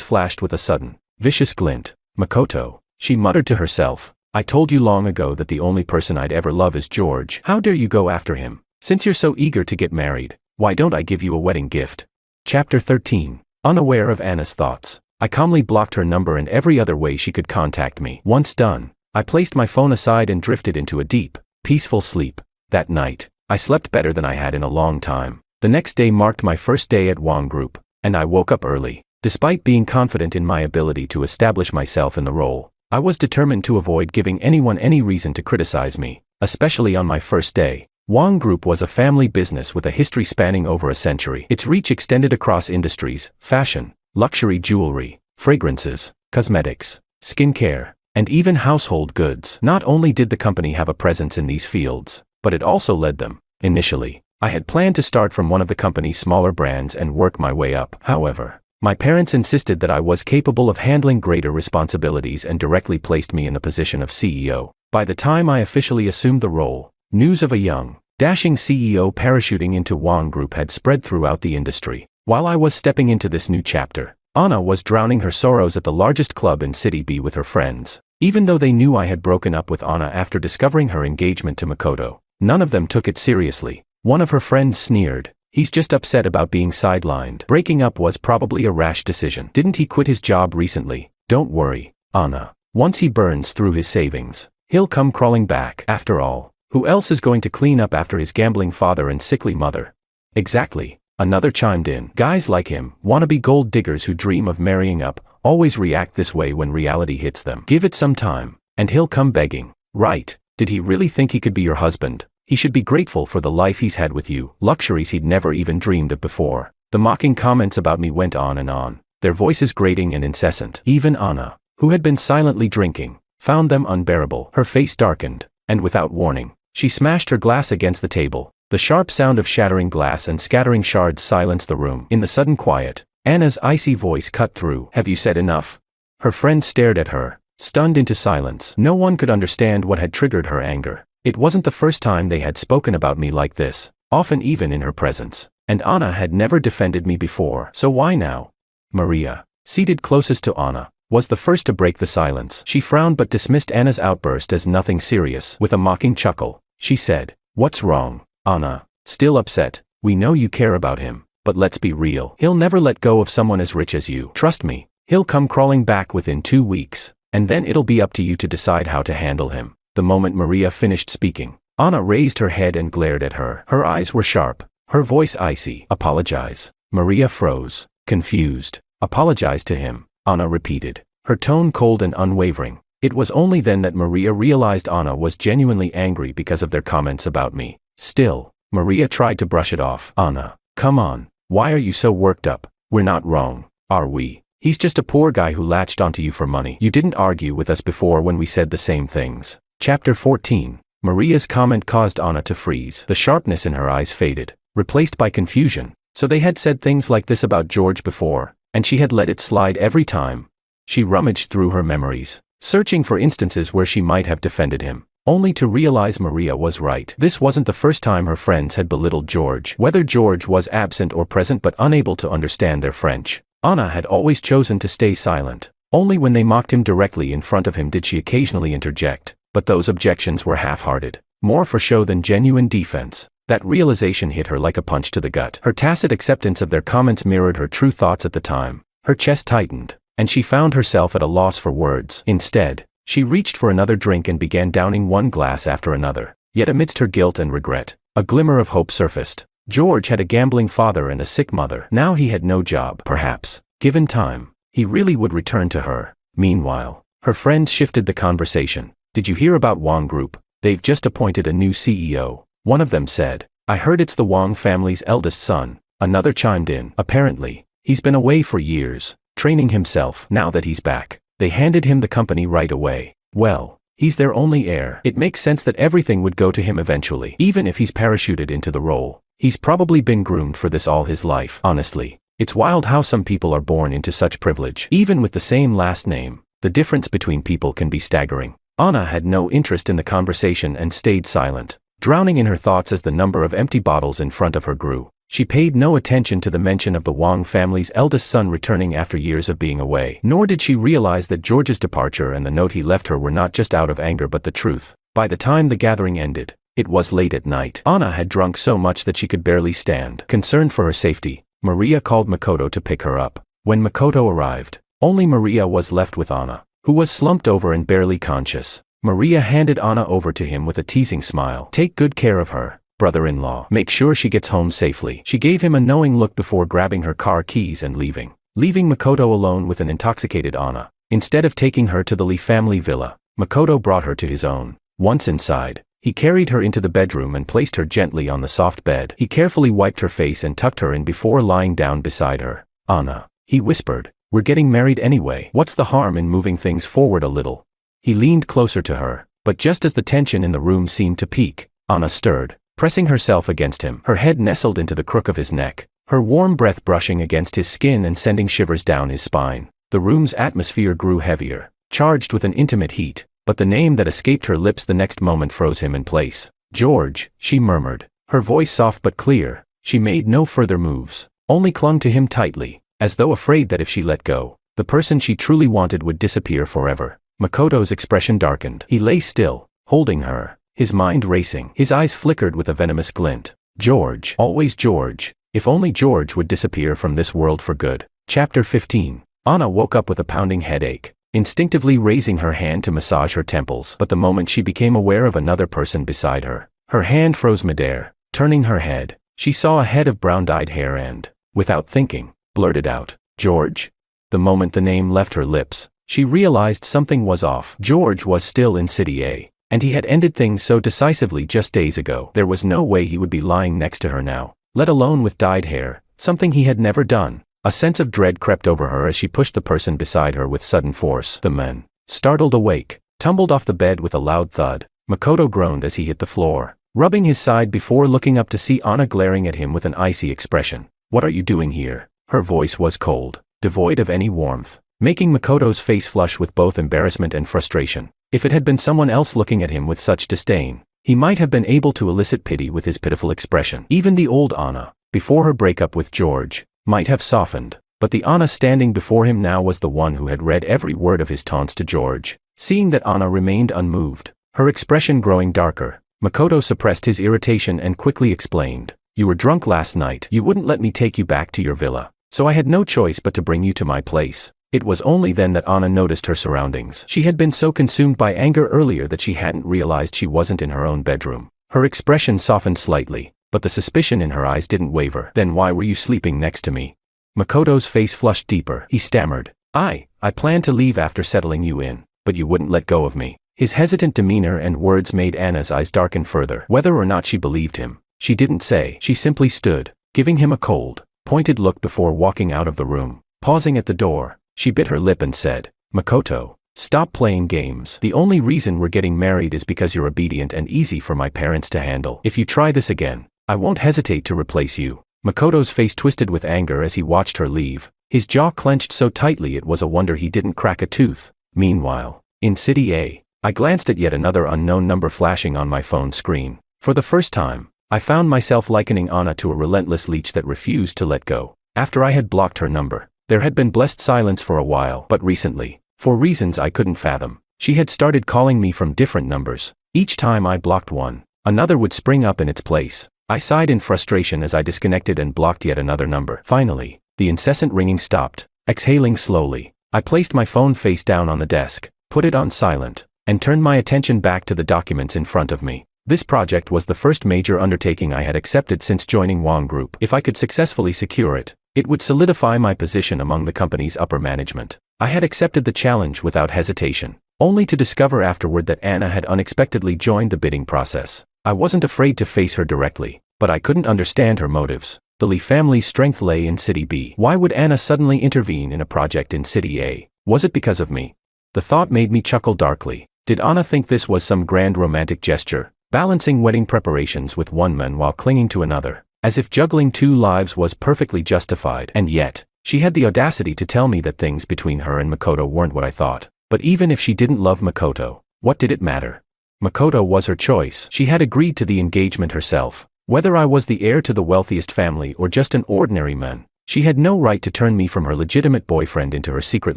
flashed with a sudden, vicious glint. "Makoto," she muttered to herself, "I told you long ago that the only person I'd ever love is George. How dare you go after him? Since you're so eager to get married, why don't I give you a wedding gift?" Chapter 13. Unaware of Anna's thoughts, I calmly blocked her number and every other way she could contact me. Once done, I placed my phone aside and drifted into a deep, peaceful sleep. That night, I slept better than I had in a long time. The next day marked my first day at Wong Group, and I woke up early. Despite being confident in my ability to establish myself in the role, I was determined to avoid giving anyone any reason to criticize me, especially on my first day. Wong Group was a family business with a history spanning over a century. Its reach extended across industries: fashion, luxury jewelry, fragrances, cosmetics, skincare, and even household goods. Not only did the company have a presence in these fields, but it also led them. Initially, I had planned to start from one of the company's smaller brands and work my way up. However, my parents insisted that I was capable of handling greater responsibilities and directly placed me in the position of CEO. By the time I officially assumed the role, news of a young, dashing CEO parachuting into Wong Group had spread throughout the industry. While I was stepping into this new chapter, Anna was drowning her sorrows at the largest club in City B with her friends. Even though they knew I had broken up with Anna after discovering her engagement to Makoto, none of them took it seriously. One of her friends sneered, "He's just upset about being sidelined. Breaking up was probably a rash decision. Didn't he quit his job recently? Don't worry, Anna. Once he burns through his savings, he'll come crawling back. After all, who else is going to clean up after his gambling father and sickly mother?" "Exactly," another chimed in. "Guys like him, wannabe gold diggers who dream of marrying up, always react this way when reality hits them. Give it some time, and he'll come begging." "Right. Did he really think he could be your husband? He should be grateful for the life he's had with you, luxuries he'd never even dreamed of before." The mocking comments about me went on and on, their voices grating and incessant. Even Anna, who had been silently drinking, found them unbearable. Her face darkened, and without warning, she smashed her glass against the table. The sharp sound of shattering glass and scattering shards silenced the room. In the sudden quiet, Anna's icy voice cut through. "Have you said enough?" Her friend stared at her, stunned into silence. No one could understand what had triggered her anger. It wasn't the first time they had spoken about me like this, often even in her presence. And Anna had never defended me before, so why now? Maria, seated closest to Anna, was the first to break the silence. She frowned but dismissed Anna's outburst as nothing serious. With a mocking chuckle, she said, "What's wrong, Anna?" Still upset, "We know you care about him, but let's be real. He'll never let go of someone as rich as you. Trust me, he'll come crawling back within 2 weeks, and then it'll be up to you to decide how to handle him." The moment Maria finished speaking, Anna raised her head and glared at her. Her eyes were sharp, her voice icy. "Apologize." Maria froze, confused. "Apologize to him," Anna repeated, her tone cold and unwavering. It was only then that Maria realized Anna was genuinely angry because of their comments about me. Still, Maria tried to brush it off. "Anna, come on, why are you so worked up? We're not wrong, are we? He's just a poor guy who latched onto you for money. You didn't argue with us before when we said the same things." Chapter 14. Maria's comment caused Anna to freeze. The sharpness in her eyes faded, replaced by confusion. So they had said things like this about George before, and she had let it slide every time. She rummaged through her memories, searching for instances where she might have defended him, only to realize Maria was right. This wasn't the first time her friends had belittled George. Whether George was absent or present but unable to understand their French, Anna had always chosen to stay silent. Only when they mocked him directly in front of him did she occasionally interject, but those objections were half-hearted, more for show than genuine defense. That realization hit her like a punch to the gut. Her tacit acceptance of their comments mirrored her true thoughts at the time. Her chest tightened, and she found herself at a loss for words. Instead, she reached for another drink and began downing one glass after another. Yet amidst her guilt and regret, a glimmer of hope surfaced. George had a gambling father and a sick mother. Now he had no job. Perhaps, given time, he really would return to her. Meanwhile, her friends shifted the conversation. "Did you hear about Wang Group? They've just appointed a new CEO. One of them said, "I heard it's the Wang family's eldest son." Another chimed in, "Apparently, he's been away for years, training himself. Now that he's back, they handed him the company right away. Well, he's their only heir. It makes sense that everything would go to him eventually. Even if he's parachuted into the role, he's probably been groomed for this all his life." Honestly, it's wild how some people are born into such privilege. Even with the same last name, the difference between people can be staggering. Anna had no interest in the conversation and stayed silent, drowning in her thoughts as the number of empty bottles in front of her grew. She paid no attention to the mention of the Wang family's eldest son returning after years of being away. Nor did she realize that George's departure and the note he left her were not just out of anger but the truth. By the time the gathering ended, it was late at night. Anna had drunk so much that she could barely stand. Concerned for her safety, Maria called Makoto to pick her up. When Makoto arrived, only Maria was left with Anna, who was slumped over and barely conscious. Maria handed Anna over to him with a teasing smile. "Take good care of her, brother-in-law. Make sure she gets home safely." She gave him a knowing look before grabbing her car keys and leaving Makoto alone with an intoxicated Anna. Instead of taking her to the Lee family villa, Makoto brought her to his own. Once inside, he carried her into the bedroom and placed her gently on the soft bed. He carefully wiped her face and tucked her in before lying down beside her. "Anna," he whispered, "we're getting married anyway. What's the harm in moving things forward a little?" He leaned closer to her, but just as the tension in the room seemed to peak, Anna stirred, pressing herself against him. Her head nestled into the crook of his neck, her warm breath brushing against his skin and sending shivers down his spine. The room's atmosphere grew heavier, charged with an intimate heat, but the name that escaped her lips the next moment froze him in place. "George," she murmured, her voice soft but clear. She made no further moves, only clung to him tightly, as though afraid that if she let go, the person she truly wanted would disappear forever. Makoto's expression darkened. He lay still, holding her, his mind racing. His eyes flickered with a venomous glint. George, always George. If only George would disappear from this world for good. Chapter 15. Anna woke up with a pounding headache, instinctively raising her hand to massage her temples. But the moment she became aware of another person beside her, her hand froze midair. Turning her head, she saw a head of brown-dyed hair and, without thinking, blurted out, "George?" The moment the name left her lips, she realized something was off. George was still in City A, and he had ended things so decisively just days ago. There was no way he would be lying next to her now, let alone with dyed hair, something he had never done. A sense of dread crept over her as she pushed the person beside her with sudden force. The man, startled awake, tumbled off the bed with a loud thud. Makoto groaned as he hit the floor, rubbing his side before looking up to see Anna glaring at him with an icy expression. "What are you doing here?" Her voice was cold, devoid of any warmth, making Makoto's face flush with both embarrassment and frustration. If it had been someone else looking at him with such disdain, he might have been able to elicit pity with his pitiful expression. Even the old Anna, before her breakup with George, might have softened, but the Anna standing before him now was the one who had read every word of his taunts to George. Seeing that Anna remained unmoved, her expression growing darker, Makoto suppressed his irritation and quickly explained, "You were drunk last night. You wouldn't let me take you back to your villa, so I had no choice but to bring you to my place." It was only then that Anna noticed her surroundings. She had been so consumed by anger earlier that she hadn't realized she wasn't in her own bedroom. Her expression softened slightly, but the suspicion in her eyes didn't waver. "Then why were you sleeping next to me?" Makoto's face flushed deeper. He stammered, I planned to leave after settling you in, but you wouldn't let go of me." His hesitant demeanor and words made Anna's eyes darken further. Whether or not she believed him, she didn't say. She simply stood, giving him a cold, pointed look before walking out of the room. Pausing at the door, she bit her lip and said, "Makoto, stop playing games. The only reason we're getting married is because you're obedient and easy for my parents to handle. If you try this again, I won't hesitate to replace you." Makoto's face twisted with anger as he watched her leave, his jaw clenched so tightly it was a wonder he didn't crack a tooth. Meanwhile, in City A, I glanced at yet another unknown number flashing on my phone screen. For the first time, I found myself likening Anna to a relentless leech that refused to let go. After I had blocked her number, there had been blessed silence for a while, but recently, for reasons I couldn't fathom, she had started calling me from different numbers. Each time I blocked one, another would spring up in its place. I sighed in frustration as I disconnected and blocked yet another number. Finally, the incessant ringing stopped. Exhaling slowly, I placed my phone face down on the desk, put it on silent, and turned my attention back to the documents in front of me. This project was the first major undertaking I had accepted since joining Wong Group. If I could successfully secure it, it would solidify my position among the company's upper management. I had accepted the challenge without hesitation, only to discover afterward that Anna had unexpectedly joined the bidding process. I wasn't afraid to face her directly, but I couldn't understand her motives. The Lee family's strength lay in City B. Why would Anna suddenly intervene in a project in City A? Was it because of me? The thought made me chuckle darkly. Did Anna think this was some grand romantic gesture, balancing wedding preparations with one man while clinging to another, as if juggling two lives was perfectly justified? And yet, she had the audacity to tell me that things between her and Makoto weren't what I thought. But even if she didn't love Makoto, what did it matter? Makoto was her choice. She had agreed to the engagement herself. Whether I was the heir to the wealthiest family or just an ordinary man, she had no right to turn me from her legitimate boyfriend into her secret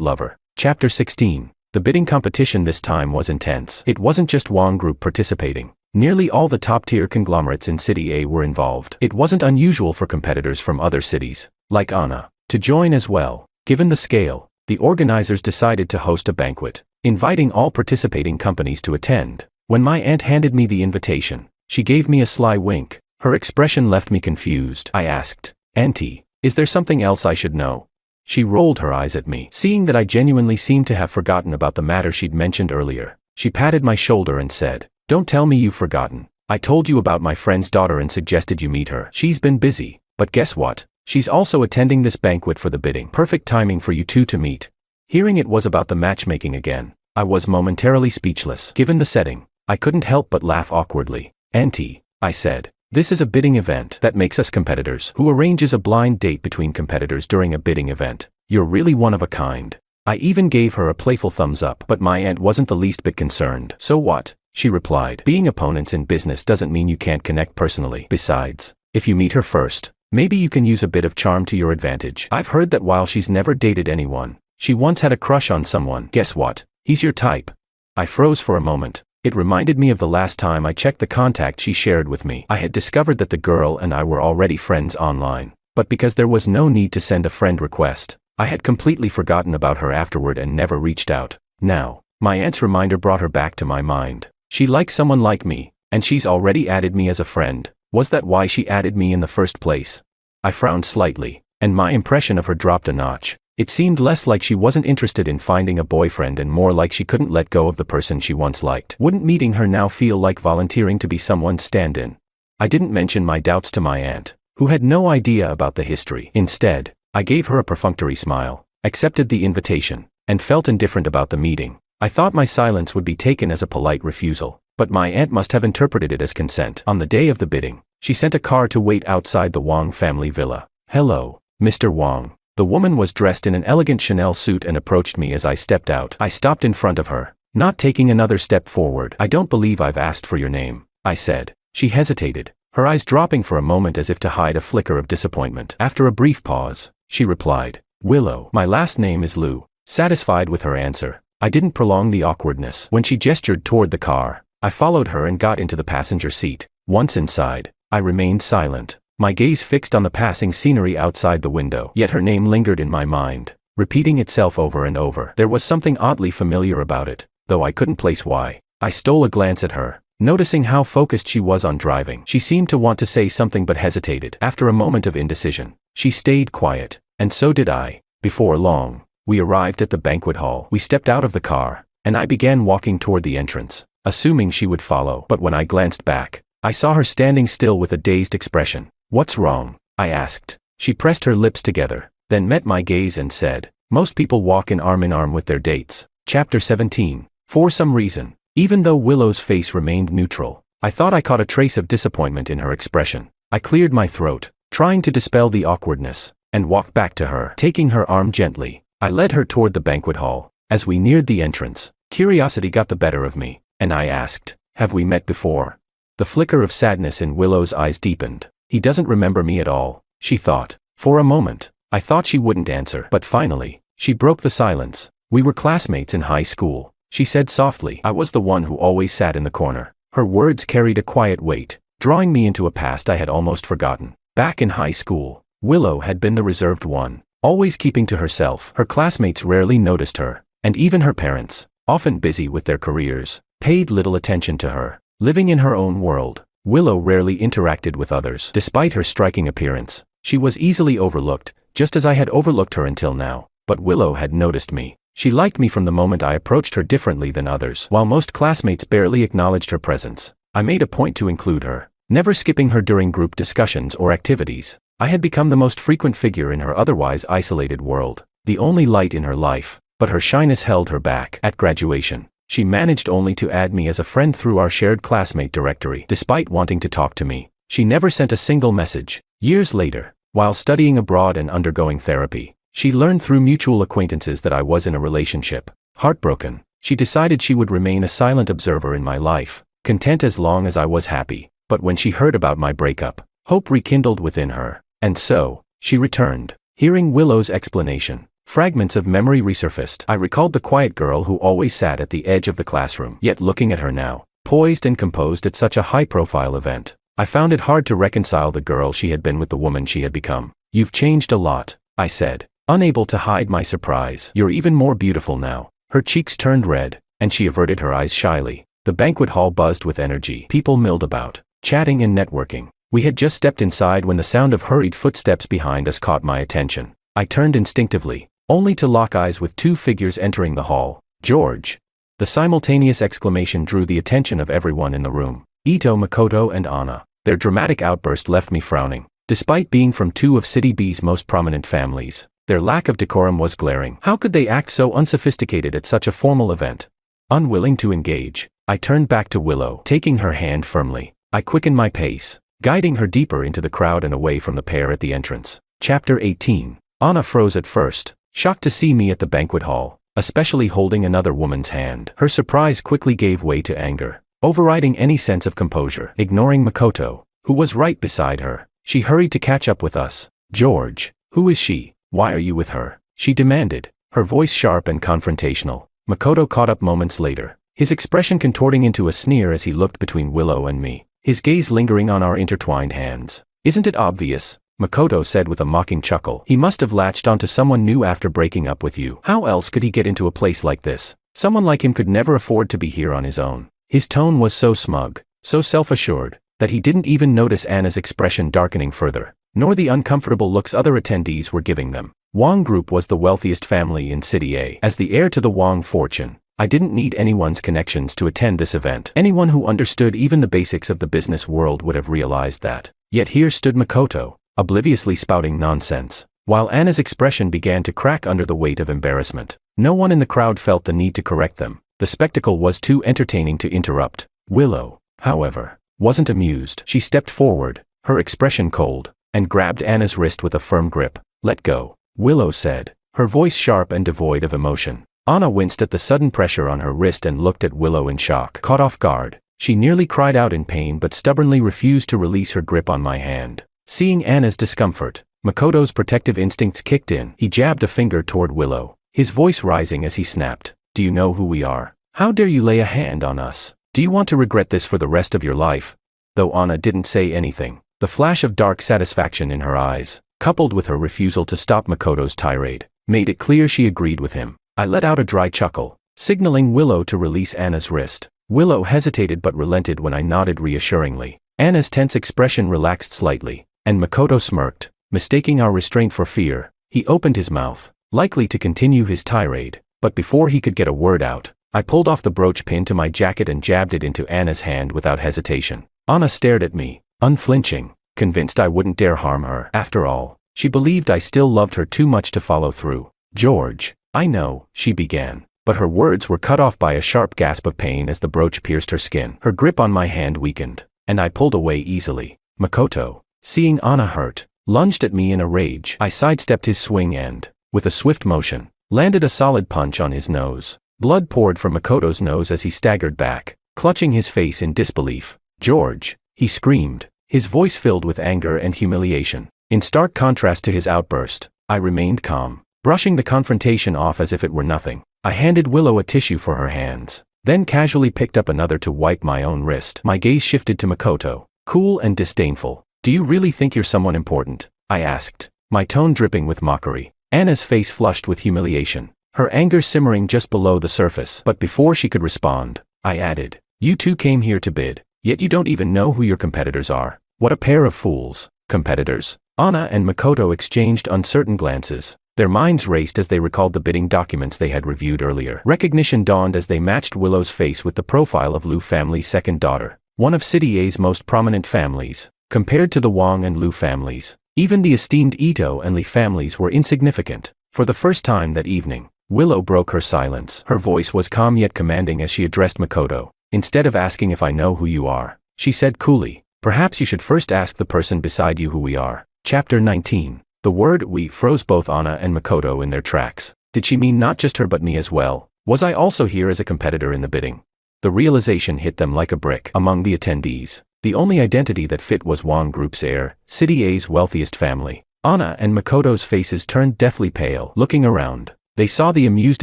lover. Chapter 16. The bidding competition this time was intense. It wasn't just Wong Group participating. Nearly all the top-tier conglomerates in City A were involved. It wasn't unusual for competitors from other cities, like Anna, to join as well. Given the scale, the organizers decided to host a banquet, inviting all participating companies to attend. When my aunt handed me the invitation, she gave me a sly wink. Her expression left me confused. I asked, "Auntie, is there something else I should know?" She rolled her eyes at me, seeing that I genuinely seemed to have forgotten about the matter she'd mentioned earlier. She patted my shoulder and said, "Don't tell me you've forgotten. I told you about my friend's daughter and suggested you meet her. She's been busy, but guess what? She's also attending this banquet for the bidding. Perfect timing for you two to meet." Hearing it was about the matchmaking again, I was momentarily speechless. Given the setting, I couldn't help but laugh awkwardly. "Auntie," I said, "this is a bidding event. That makes us competitors. Who arranges a blind date between competitors during a bidding event? You're really one of a kind." I even gave her a playful thumbs up, but my aunt wasn't the least bit concerned. "So what?" she replied. "Being opponents in business doesn't mean you can't connect personally. Besides, if you meet her first, maybe you can use a bit of charm to your advantage. I've heard that while she's never dated anyone, she once had a crush on someone. Guess what? He's your type." I froze for a moment. It reminded me of the last time I checked the contact she shared with me. I had discovered that the girl and I were already friends online, but because there was no need to send a friend request, I had completely forgotten about her afterward and never reached out. Now, my aunt's reminder brought her back to my mind. She likes someone like me, and she's already added me as a friend. Was that why she added me in the first place? I frowned slightly, and my impression of her dropped a notch. It seemed less like she wasn't interested in finding a boyfriend and more like she couldn't let go of the person she once liked. Wouldn't meeting her now feel like volunteering to be someone's stand-in? I didn't mention my doubts to my aunt, who had no idea about the history. Instead, I gave her a perfunctory smile, accepted the invitation, and felt indifferent about the meeting. I thought my silence would be taken as a polite refusal, but my aunt must have interpreted it as consent. On the day of the bidding, she sent a car to wait outside the Wang family villa. "Hello, Mr. Wang." The woman was dressed in an elegant Chanel suit and approached me as I stepped out. I stopped in front of her, not taking another step forward. "I don't believe I've asked for your name," I said. She hesitated, her eyes dropping for a moment as if to hide a flicker of disappointment. After a brief pause, she replied, "Willow. My last name is Liu." Satisfied with her answer, I didn't prolong the awkwardness. When she gestured toward the car, I followed her and got into the passenger seat. Once inside, I remained silent, my gaze fixed on the passing scenery outside the window. Yet her name lingered in my mind, repeating itself over and over. There was something oddly familiar about it, though I couldn't place why. I stole a glance at her, noticing how focused she was on driving. She seemed to want to say something but hesitated. After a moment of indecision, she stayed quiet, and so did I. Before long, we arrived at the banquet hall. We stepped out of the car, and I began walking toward the entrance, assuming she would follow. But when I glanced back, I saw her standing still with a dazed expression. "What's wrong?" I asked. She pressed her lips together, then met my gaze and said, "Most people walk in arm with their dates." Chapter 17. For some reason, even though Willow's face remained neutral, I thought I caught a trace of disappointment in her expression. I cleared my throat, trying to dispel the awkwardness, and walked back to her. Taking her arm gently, I led her toward the banquet hall. As we neared the entrance, curiosity got the better of me, and I asked, "Have we met before?" The flicker of sadness in Willow's eyes deepened. "He doesn't remember me at all," she thought. For a moment, I thought she wouldn't answer, but finally, she broke the silence. "We were classmates in high school," she said softly. "I was the one who always sat in the corner." Her words carried a quiet weight, drawing me into a past I had almost forgotten. Back in high school, Willow had been the reserved one, always keeping to herself. Her classmates rarely noticed her, and even her parents, often busy with their careers, paid little attention to her. Living in her own world, Willow rarely interacted with others. Despite her striking appearance, she was easily overlooked, just as I had overlooked her until now. But Willow had noticed me. She liked me from the moment I approached her differently than others. While most classmates barely acknowledged her presence, I made a point to include her, never skipping her during group discussions or activities. I had become the most frequent figure in her otherwise isolated world, the only light in her life, but her shyness held her back. At graduation, she managed only to add me as a friend through our shared classmate directory. Despite wanting to talk to me, she never sent a single message. Years later, while studying abroad and undergoing therapy, she learned through mutual acquaintances that I was in a relationship. Heartbroken, she decided she would remain a silent observer in my life, content as long as I was happy. But when she heard about my breakup, hope rekindled within her, and so, she returned. Hearing Willow's explanation, fragments of memory resurfaced. I recalled the quiet girl who always sat at the edge of the classroom. Yet looking at her now, poised and composed at such a high-profile event, I found it hard to reconcile the girl she had been with the woman she had become. "You've changed a lot," I said, unable to hide my surprise. "You're even more beautiful now." Her cheeks turned red, and she averted her eyes shyly. The banquet hall buzzed with energy. People milled about, chatting and networking. We had just stepped inside when the sound of hurried footsteps behind us caught my attention. I turned instinctively, only to lock eyes with two figures entering the hall. "George!" The simultaneous exclamation drew the attention of everyone in the room. Ito, Makoto, and Anna. Their dramatic outburst left me frowning. Despite being from two of City B's most prominent families, their lack of decorum was glaring. How could they act so unsophisticated at such a formal event? Unwilling to engage, I turned back to Willow. Taking her hand firmly, I quickened my pace, guiding her deeper into the crowd and away from the pair at the entrance. Chapter 18. Anna froze at first, shocked to see me at the banquet hall, especially holding another woman's hand. Her surprise quickly gave way to anger, overriding any sense of composure. Ignoring Makoto, who was right beside her, she hurried to catch up with us. "George, who is she? Why are you with her?" she demanded, her voice sharp and confrontational. Makoto caught up moments later, his expression contorting into a sneer as he looked between Willow and me, his gaze lingering on our intertwined hands. "Isn't it obvious?" Makoto said with a mocking chuckle. "He must have latched onto someone new after breaking up with you. How else could he get into a place like this? Someone like him could never afford to be here on his own." His tone was so smug, so self-assured, that he didn't even notice Anna's expression darkening further, nor the uncomfortable looks other attendees were giving them. Wang Group was the wealthiest family in City A. As the heir to the Wang fortune, I didn't need anyone's connections to attend this event. Anyone who understood even the basics of the business world would have realized that. Yet here stood Makoto, obliviously spouting nonsense. while Anna's expression began to crack under the weight of embarrassment. No one in the crowd felt the need to correct them. The spectacle was too entertaining to interrupt. Willow, however, wasn't amused. She stepped forward, her expression cold, and grabbed Anna's wrist with a firm grip. "Let go," Willow said, her voice sharp and devoid of emotion. Anna winced at the sudden pressure on her wrist and looked at Willow in shock. Caught off guard, she nearly cried out in pain but stubbornly refused to release her grip on my hand. Seeing Anna's discomfort, Makoto's protective instincts kicked in. He jabbed a finger toward Willow, his voice rising as he snapped, "Do you know who we are? How dare you lay a hand on us? Do you want to regret this for the rest of your life?" Though Anna didn't say anything, the flash of dark satisfaction in her eyes, coupled with her refusal to stop Makoto's tirade, made it clear she agreed with him. I let out a dry chuckle, signaling Willow to release Anna's wrist. Willow hesitated but relented when I nodded reassuringly. Anna's tense expression relaxed slightly, and Makoto smirked, mistaking our restraint for fear. He opened his mouth, likely to continue his tirade, but before he could get a word out, I pulled off the brooch pin to my jacket and jabbed it into Anna's hand without hesitation. Anna stared at me, unflinching, convinced I wouldn't dare harm her. After all, she believed I still loved her too much to follow through. "George, I know," she began, but her words were cut off by a sharp gasp of pain as the brooch pierced her skin. Her grip on my hand weakened, and I pulled away easily. Makoto, seeing Anna hurt, lunged at me in a rage. I sidestepped his swing and, with a swift motion, landed a solid punch on his nose. Blood poured from Makoto's nose as he staggered back, clutching his face in disbelief. "George," he screamed, his voice filled with anger and humiliation. In stark contrast to his outburst, I remained calm, brushing the confrontation off as if it were nothing. I handed Willow a tissue for her hands, then casually picked up another to wipe my own wrist. My gaze shifted to Makoto, cool and disdainful. "Do you really think you're someone important?" I asked, my tone dripping with mockery. Anna's face flushed with humiliation, her anger simmering just below the surface. But before she could respond, I added, "You two came here to bid, yet you don't even know who your competitors are. What a pair of fools." "Competitors?" Anna and Makoto exchanged uncertain glances. Their minds raced as they recalled the bidding documents they had reviewed earlier. Recognition dawned as they matched Willow's face with the profile of Liu family's second daughter, one of City A's most prominent families. Compared to the Wang and Liu families, even the esteemed Ito and Li families were insignificant. For the first time that evening, Willow broke her silence. Her voice was calm yet commanding as she addressed Makoto. "Instead of asking if I know who you are," she said coolly, "perhaps you should first ask the person beside you who we are." Chapter 19. The word "we" froze both Anna and Makoto in their tracks. Did she mean not just her but me as well? Was I also here as a competitor in the bidding? The realization hit them like a brick. Among the attendees, the only identity that fit was Wang Group's heir, City A's wealthiest family. Anna and Makoto's faces turned deathly pale. Looking around, they saw the amused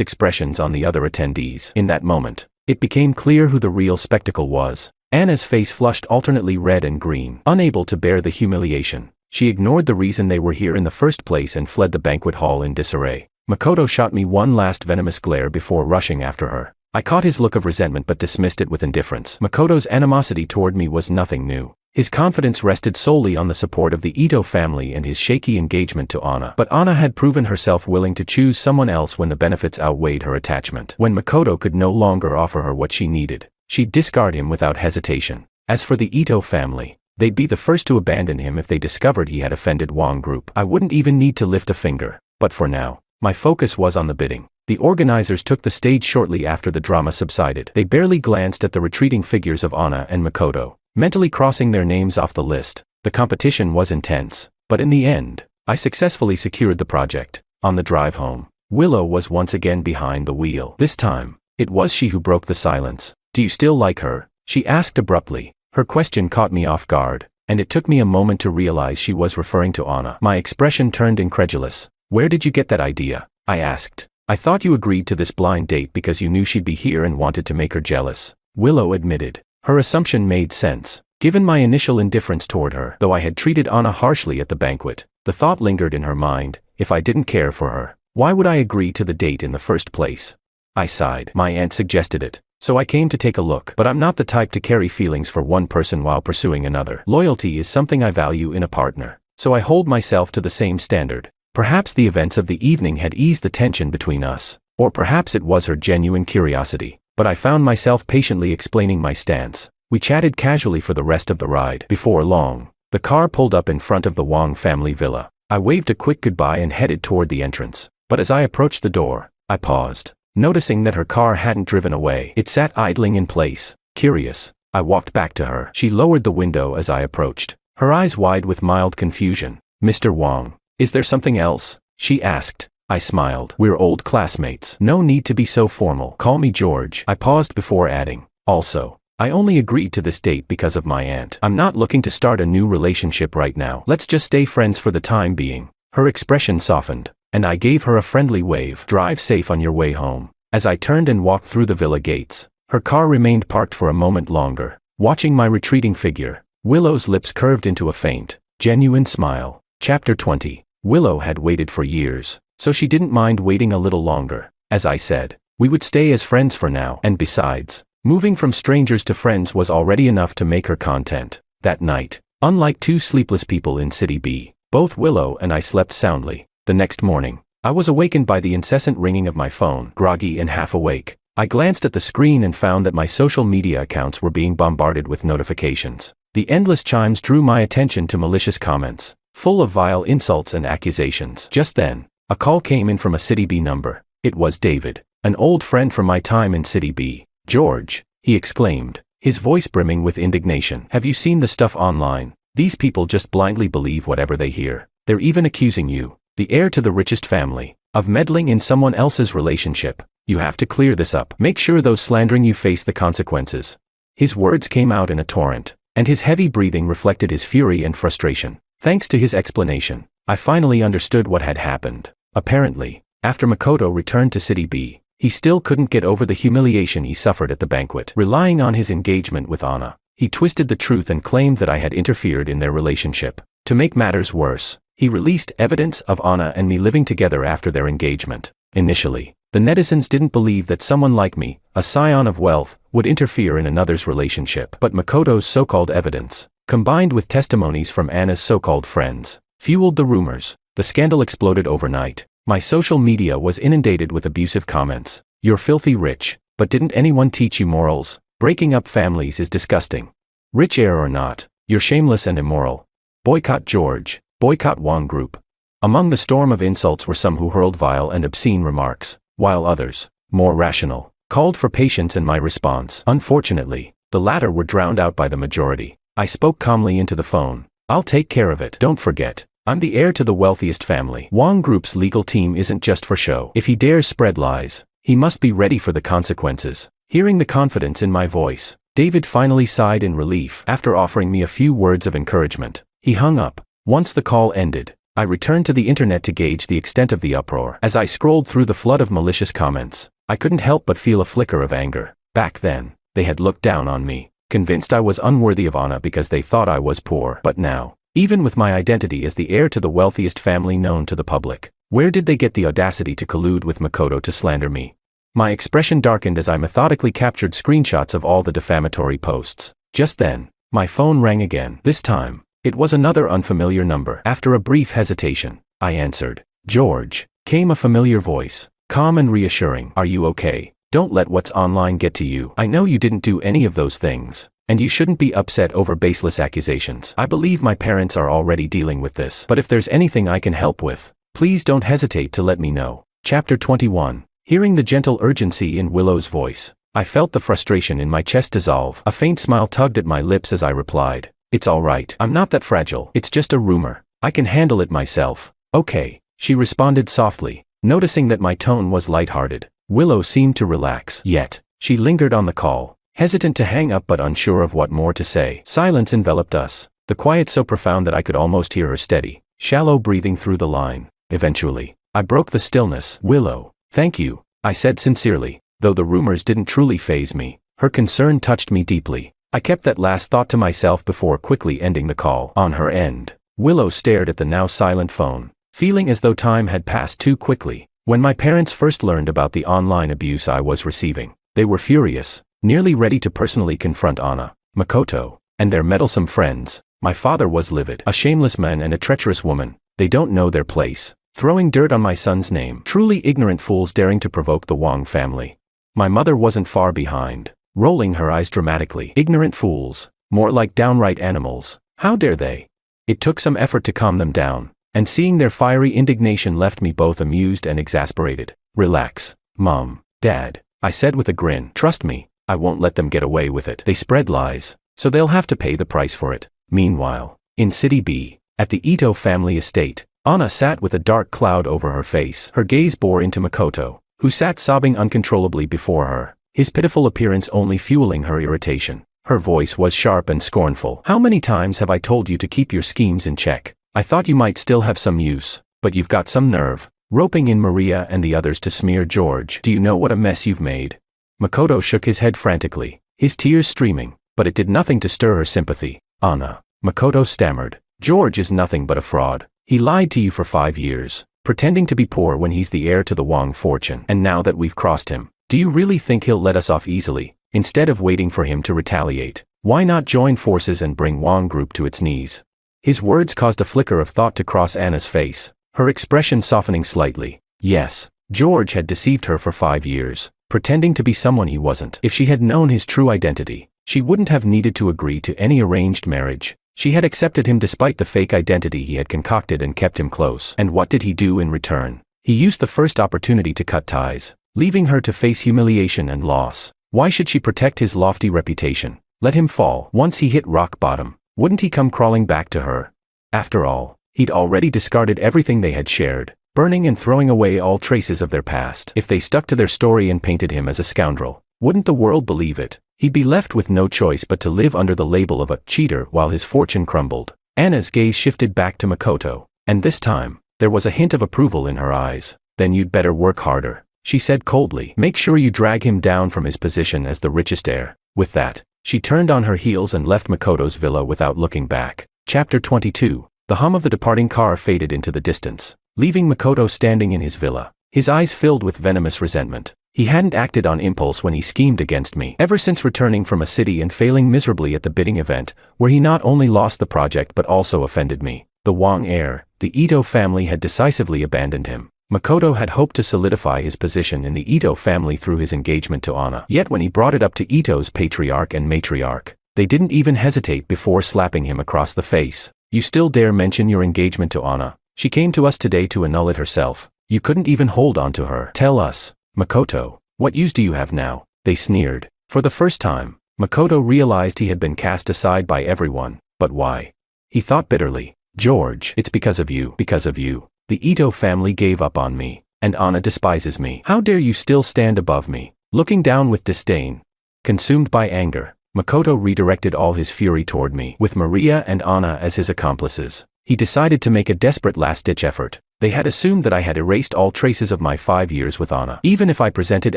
expressions on the other attendees. In that moment, it became clear who the real spectacle was. Anna's face flushed alternately red and green. Unable to bear the humiliation, she ignored the reason they were here in the first place and fled the banquet hall in disarray. Makoto shot me one last venomous glare before rushing after her. I caught his look of resentment but dismissed it with indifference. Makoto's animosity toward me was nothing new. His confidence rested solely on the support of the Ito family and his shaky engagement to Anna. But Anna had proven herself willing to choose someone else when the benefits outweighed her attachment. When Makoto could no longer offer her what she needed, she'd discard him without hesitation. As for the Ito family, they'd be the first to abandon him if they discovered he had offended Wang Group. I wouldn't even need to lift a finger. But for now, my focus was on the bidding. The organizers took the stage shortly after the drama subsided. They barely glanced at the retreating figures of Anna and Makoto, mentally crossing their names off the list. The competition was intense, but in the end, I successfully secured the project. On the drive home, Willow was once again behind the wheel. This time, it was she who broke the silence. "Do you still like her?" she asked abruptly. Her question caught me off guard, and it took me a moment to realize she was referring to Anna. My expression turned incredulous. "Where did you get that idea?" I asked. "I thought you agreed to this blind date because you knew she'd be here and wanted to make her jealous," Willow admitted. Her assumption made sense, given my initial indifference toward her. Though I had treated Anna harshly at the banquet, the thought lingered in her mind, if I didn't care for her, why would I agree to the date in the first place? I sighed. "My aunt suggested it, so I came to take a look. But I'm not the type to carry feelings for one person while pursuing another. Loyalty is something I value in a partner, so I hold myself to the same standard." Perhaps the events of the evening had eased the tension between us, or perhaps it was her genuine curiosity, but I found myself patiently explaining my stance. We chatted casually for the rest of the ride. Before long, the car pulled up in front of the Wang family villa. I waved a quick goodbye and headed toward the entrance. But as I approached the door, I paused, noticing that her car hadn't driven away. It sat idling in place. Curious, I walked back to her. She lowered the window as I approached, her eyes wide with mild confusion. "Mr. Wong, is there something else?" she asked. I smiled. "We're old classmates. No need to be so formal. Call me George." I paused before adding, "Also, I only agreed to this date because of my aunt. I'm not looking to start a new relationship right now. Let's just stay friends for the time being." Her expression softened, and I gave her a friendly wave. "Drive safe on your way home." As I turned and walked through the villa gates, her car remained parked for a moment longer, watching my retreating figure. Willow's lips curved into a faint, genuine smile. Chapter 20. Willow had waited for years, so she didn't mind waiting a little longer. As I said, we would stay as friends for now, and besides, moving from strangers to friends was already enough to make her content. That night, unlike two sleepless people in City B, both Willow and I slept soundly. The next morning, I was awakened by the incessant ringing of my phone. Groggy and half awake, I glanced at the screen and found that my social media accounts were being bombarded with notifications. The endless chimes drew my attention to malicious comments, full of vile insults and accusations. Just then, a call came in from a City B number. It was David, an old friend from my time in City B. "George," he exclaimed, his voice brimming with indignation. "Have you seen the stuff online? These people just blindly believe whatever they hear. They're even accusing you, the heir to the richest family, of meddling in someone else's relationship. You have to clear this up. Make sure those slandering you face the consequences." His words came out in a torrent, and his heavy breathing reflected his fury and frustration. Thanks to his explanation, I finally understood what had happened. Apparently, after Makoto returned to City B, he still couldn't get over the humiliation he suffered at the banquet. Relying on his engagement with Anna, he twisted the truth and claimed that I had interfered in their relationship. To make matters worse, he released evidence of Anna and me living together after their engagement. Initially, the netizens didn't believe that someone like me, a scion of wealth, would interfere in another's relationship. But Makoto's so-called evidence, combined with testimonies from Anna's so-called friends, fueled the rumors. The scandal exploded overnight. My social media was inundated with abusive comments. "You're filthy rich, but didn't anyone teach you morals? Breaking up families is disgusting. Rich heir or not, you're shameless and immoral. Boycott George, boycott Wong Group." Among the storm of insults were some who hurled vile and obscene remarks, while others, more rational, called for patience in my response. Unfortunately, the latter were drowned out by the majority. I spoke calmly into the phone. "I'll take care of it. Don't forget, I'm the heir to the wealthiest family. Wong Group's legal team isn't just for show. If he dares spread lies, he must be ready for the consequences." Hearing the confidence in my voice, David finally sighed in relief. After offering me a few words of encouragement, he hung up. Once the call ended, I returned to the internet to gauge the extent of the uproar. As I scrolled through the flood of malicious comments, I couldn't help but feel a flicker of anger. Back then, they had looked down on me, convinced I was unworthy of Anna because they thought I was poor. But now, even with my identity as the heir to the wealthiest family known to the public, where did they get the audacity to collude with Makoto to slander me? My expression darkened as I methodically captured screenshots of all the defamatory posts. Just then, my phone rang again. This time, it was another unfamiliar number. After a brief hesitation, I answered. "George," came a familiar voice, calm and reassuring. "Are you okay? Don't let what's online get to you. I know you didn't do any of those things, and you shouldn't be upset over baseless accusations. I believe my parents are already dealing with this, but if there's anything I can help with, please don't hesitate to let me know." Chapter 21. Hearing the gentle urgency in Willow's voice, I felt the frustration in my chest dissolve. A faint smile tugged at my lips as I replied, "It's all right. I'm not that fragile. It's just a rumor. I can handle it myself." "Okay," she responded softly, noticing that my tone was lighthearted. Willow seemed to relax. Yet, she lingered on the call, hesitant to hang up but unsure of what more to say. Silence enveloped us, the quiet so profound that I could almost hear her steady, shallow breathing through the line. Eventually, I broke the stillness. "Willow, thank you," I said sincerely, though the rumors didn't truly faze me. Her concern touched me deeply. I kept that last thought to myself before quickly ending the call. On her end, Willow stared at the now silent phone, feeling as though time had passed too quickly. When my parents first learned about the online abuse I was receiving, they were furious, nearly ready to personally confront Anna, Makoto, and their meddlesome friends. My father was livid. "A shameless man and a treacherous woman. They don't know their place. Throwing dirt on my son's name. Truly ignorant fools daring to provoke the Wong family." My mother wasn't far behind, rolling her eyes dramatically. "Ignorant fools. More like downright animals. How dare they?" It took some effort to calm them down, and seeing their fiery indignation left me both amused and exasperated. Relax, Mom, Dad, I said with a grin. Trust me, I won't let them get away with it. They spread lies, so they'll have to pay the price for it. Meanwhile, in City B, at the Ito family estate, Anna sat with a dark cloud over her face. Her gaze bore into Makoto, who sat sobbing uncontrollably before her, his pitiful appearance only fueling her irritation. Her voice was sharp and scornful. How many times have I told you to keep your schemes in check? I thought you might still have some use, but you've got some nerve, roping in Maria and the others to smear George. Do you know what a mess you've made? Makoto shook his head frantically, his tears streaming, but it did nothing to stir her sympathy. Anna, Makoto stammered, George is nothing but a fraud. He lied to you for 5 years, pretending to be poor when he's the heir to the Wong fortune. And now that we've crossed him, do you really think he'll let us off easily? Instead of waiting for him to retaliate, why not join forces and bring Wong Group to its knees? His words caused a flicker of thought to cross Anna's face, her expression softening slightly. Yes, George had deceived her for 5 years, pretending to be someone he wasn't. If she had known his true identity, she wouldn't have needed to agree to any arranged marriage. She had accepted him despite the fake identity he had concocted and kept him close. And what did he do in return? He used the first opportunity to cut ties, leaving her to face humiliation and loss. Why should she protect his lofty reputation? Let him fall. Once he hit rock bottom, wouldn't he come crawling back to her? After all, he'd already discarded everything they had shared, burning and throwing away all traces of their past. If they stuck to their story and painted him as a scoundrel, wouldn't the world believe it? He'd be left with no choice but to live under the label of a cheater while his fortune crumbled. Anna's gaze shifted back to Makoto, and this time, there was a hint of approval in her eyes. Then you'd better work harder, she said coldly. Make sure you drag him down from his position as the richest heir. With that, she turned on her heels and left Makoto's villa without looking back. Chapter 22. The hum of the departing car faded into the distance, leaving Makoto standing in his villa, his eyes filled with venomous resentment. He hadn't acted on impulse when he schemed against me. Ever since returning from a city and failing miserably at the bidding event, where he not only lost the project but also offended me, the Wong heir, the Ito family had decisively abandoned him. Makoto had hoped to solidify his position in the Ito family through his engagement to Anna. Yet when he brought it up to Ito's patriarch and matriarch, they didn't even hesitate before slapping him across the face. You still dare mention your engagement to Anna? She came to us today to annul it herself. You couldn't even hold on to her. Tell us, Makoto, what use do you have now? They sneered. For the first time, Makoto realized he had been cast aside by everyone. But why? He thought bitterly. George, it's because of you. Because of you. The Ito family gave up on me, and Anna despises me. How dare you still stand above me? Looking down with disdain. Consumed by anger, Makoto redirected all his fury toward me. With Maria and Anna as his accomplices, he decided to make a desperate last-ditch effort. They had assumed that I had erased all traces of my 5 years with Anna. Even if I presented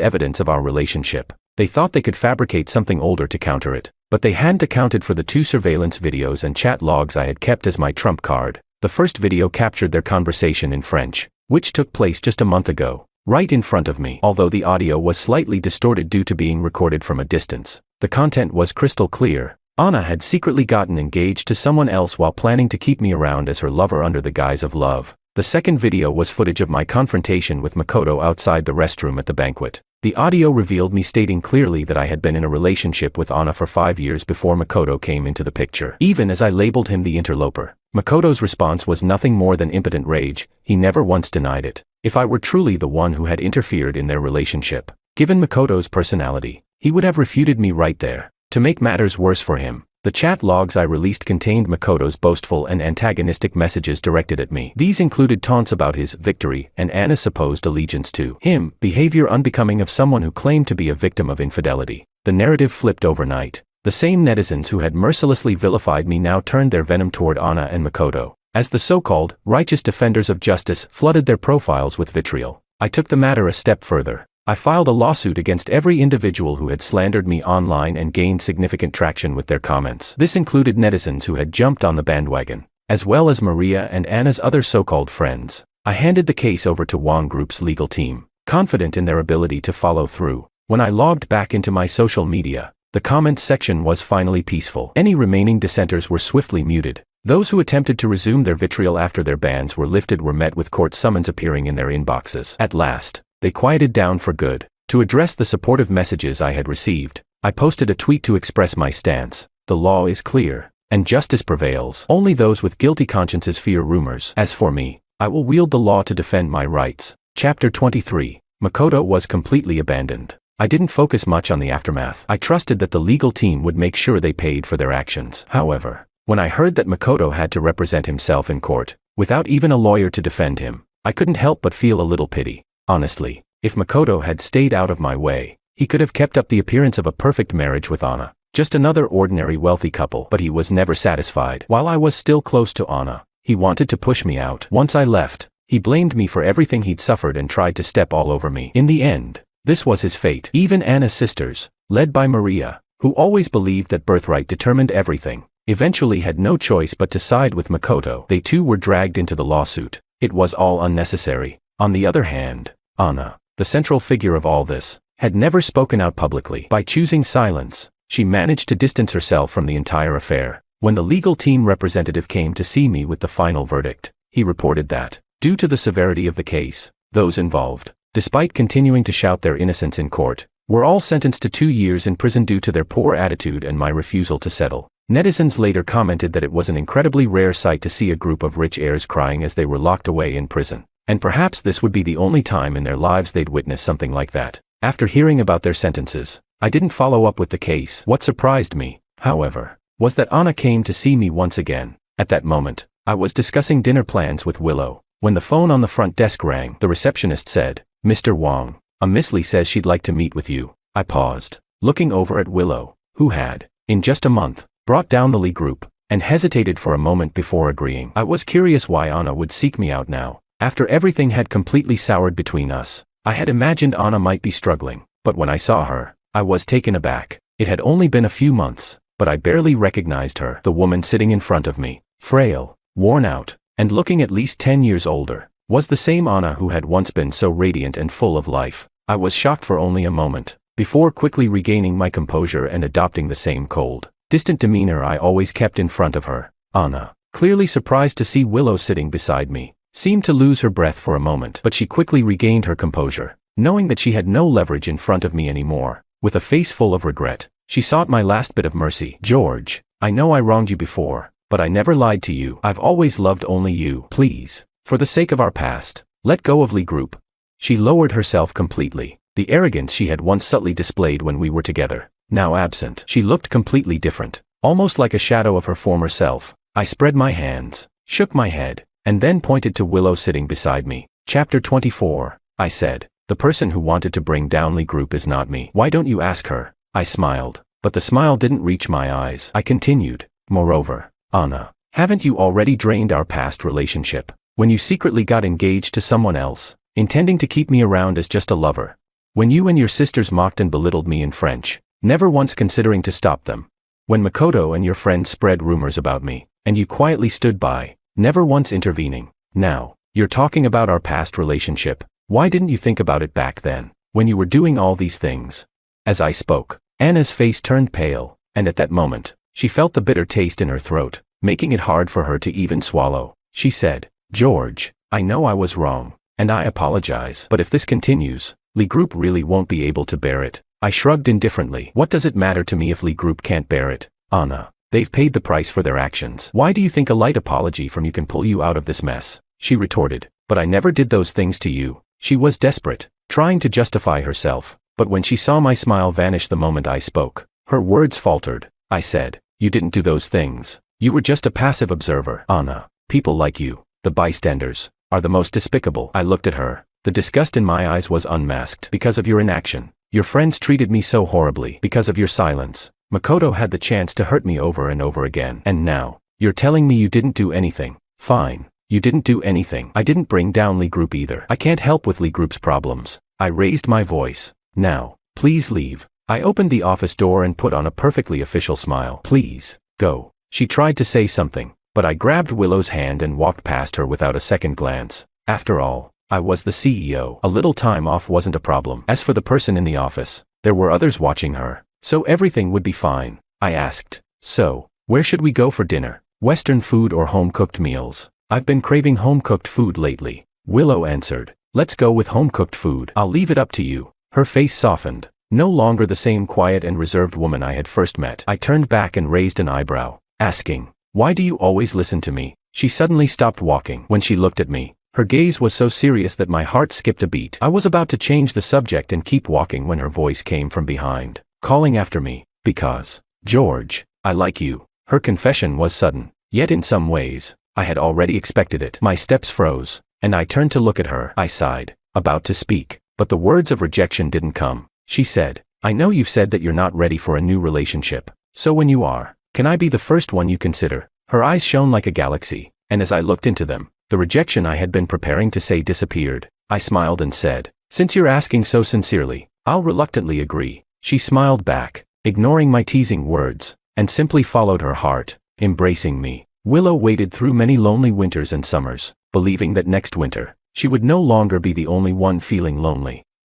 evidence of our relationship, they thought they could fabricate something older to counter it. But they hadn't accounted for the 2 surveillance videos and chat logs I had kept as my trump card. The first video captured their conversation in French, which took place just a month ago, right in front of me. Although the audio was slightly distorted due to being recorded from a distance, the content was crystal clear. Anna had secretly gotten engaged to someone else while planning to keep me around as her lover under the guise of love. The second video was footage of my confrontation with Makoto outside the restroom at the banquet. The audio revealed me stating clearly that I had been in a relationship with Anna for 5 years before Makoto came into the picture. Even as I labeled him the interloper, Makoto's response was nothing more than impotent rage. He never once denied it. If I were truly the one who had interfered in their relationship, given Makoto's personality, he would have refuted me right there. To make matters worse for him, the chat logs I released contained Makoto's boastful and antagonistic messages directed at me. These included taunts about his victory and Anna's supposed allegiance to him, behavior unbecoming of someone who claimed to be a victim of infidelity. The narrative flipped overnight. The same netizens who had mercilessly vilified me now turned their venom toward Anna and Makoto. As the so-called righteous defenders of justice flooded their profiles with vitriol, I took the matter a step further. I filed a lawsuit against every individual who had slandered me online and gained significant traction with their comments. This included netizens who had jumped on the bandwagon, as well as Maria and Anna's other so-called friends. I handed the case over to Wong Group's legal team, confident in their ability to follow through. When I logged back into my social media, the comments section was finally peaceful. Any remaining dissenters were swiftly muted. Those who attempted to resume their vitriol after their bans were lifted were met with court summons appearing in their inboxes. At last, they quieted down for good. To address the supportive messages I had received, I posted a tweet to express my stance. The law is clear. and justice prevails. Only those with guilty consciences fear rumors. As for me, I will wield the law to defend my rights. Chapter 23. Makoto was completely abandoned. I didn't focus much on the aftermath. I trusted that the legal team would make sure they paid for their actions. However, when I heard that Makoto had to represent himself in court, without even a lawyer to defend him, I couldn't help but feel a little pity. Honestly, if Makoto had stayed out of my way, he could have kept up the appearance of a perfect marriage with Anna. Just another ordinary wealthy couple. But he was never satisfied. While I was still close to Anna, he wanted to push me out. Once I left, he blamed me for everything he'd suffered and tried to step all over me. In the end, this was his fate. Even Anna's sisters, led by Maria, who always believed that birthright determined everything, eventually had no choice but to side with Makoto. They too were dragged into the lawsuit. It was all unnecessary. On the other hand, Anna, the central figure of all this, had never spoken out publicly. By choosing silence, she managed to distance herself from the entire affair. When the legal team representative came to see me with the final verdict, he reported that, due to the severity of the case, those involved, despite continuing to shout their innocence in court, were all sentenced to 2 years in prison due to their poor attitude and my refusal to settle. Netizens later commented that it was an incredibly rare sight to see a group of rich heirs crying as they were locked away in prison, and perhaps this would be the only time in their lives they'd witness something like that. After hearing about their sentences, I didn't follow up with the case. What surprised me, however, was that Anna came to see me once again. At that moment, I was discussing dinner plans with Willow. When the phone on the front desk rang, the receptionist said, "Mr. Wong, a Miss Lee says she'd like to meet with you." I paused, looking over at Willow, who had, in just a month, brought down the Lee group, and hesitated for a moment before agreeing. I was curious why Anna would seek me out now. After everything had completely soured between us, I had imagined Anna might be struggling, but when I saw her, I was taken aback. It had only been a few months, but I barely recognized her. The woman sitting in front of me, frail, worn out, and looking at least 10 years older, was the same Anna who had once been so radiant and full of life. I was shocked for only a moment, before quickly regaining my composure and adopting the same cold, distant demeanor I always kept in front of her. Anna, clearly surprised to see Willow sitting beside me, seemed to lose her breath for a moment, but she quickly regained her composure, knowing that she had no leverage in front of me anymore. With a face full of regret, she sought my last bit of mercy. "George, I know I wronged you before, but I never lied to you. I've always loved only you. Please, for the sake of our past, let go of Lee Group." She lowered herself completely. The arrogance she had once subtly displayed when we were together, now absent. She looked completely different, almost like a shadow of her former self. I spread my hands, shook my head, and then pointed to Willow sitting beside me. Chapter 24. I said, "The person who wanted to bring down Lee Group is not me. Why don't you ask her?" I smiled, but the smile didn't reach my eyes. I continued, "Moreover, Anna, haven't you already drained our past relationship, when you secretly got engaged to someone else, intending to keep me around as just a lover? When you and your sisters mocked and belittled me in French, never once considering to stop them? When Makoto and your friends spread rumors about me, and you quietly stood by, never once intervening? Now, you're talking about our past relationship. Why didn't you think about it back then, when you were doing all these things?" As I spoke, Anna's face turned pale, and at that moment, she felt the bitter taste in her throat, making it hard for her to even swallow. She said, "George, I know I was wrong, and I apologize. But if this continues, Lee Group really won't be able to bear it." I shrugged indifferently. What does it matter to me if Lee Group can't bear it? Anna, they've paid the price for their actions. Why do you think a light apology from you can pull you out of this mess? She retorted, "But I never did those things to you." She was desperate, trying to justify herself, but when she saw my smile vanish the moment I spoke, her words faltered. I said, "You didn't do those things. You were just a passive observer." "Anna, people like you, the bystanders, are the most despicable." I looked at her. The disgust in my eyes was unmasked. "Because of your inaction. Your friends treated me so horribly. Because of your silence. Makoto had the chance to hurt me over and over again. And now, you're telling me you didn't do anything. Fine. You didn't do anything. I didn't bring down Lee Group either. I can't help with Lee Group's problems." I raised my voice. "Now, please leave." I opened the office door and put on a perfectly official smile. "Please, go." She tried to say something, but I grabbed Willow's hand and walked past her without a second glance. After all, I was the CEO. A little time off wasn't a problem. As for the person in the office, there were others watching her, so everything would be fine. I asked, "So, where should we go for dinner? Western food or home-cooked meals? I've been craving home-cooked food lately." Willow answered, "Let's go with home-cooked food. I'll leave it up to you." Her face softened, no longer the same quiet and reserved woman I had first met. I turned back and raised an eyebrow. asking, "Why do you always listen to me?" She suddenly stopped walking when she looked at me. Her gaze was so serious that my heart skipped a beat. I was about to change the subject and keep walking when her voice came from behind, calling after me, "Because, George, I like you." Her confession was sudden, yet in some ways, I had already expected it. My steps froze, and I turned to look at her. I sighed, about to speak, but the words of rejection didn't come. She said, "I know you've said that you're not ready for a new relationship, so when you are, can I be the first one you consider?" Her eyes shone like a galaxy, and as I looked into them, the rejection I had been preparing to say disappeared. I smiled and said, "Since you're asking so sincerely, I'll reluctantly agree." She smiled back, ignoring my teasing words, and simply followed her heart, embracing me. Willow waited through many lonely winters and summers, believing that next winter, she would no longer be the only one feeling lonely.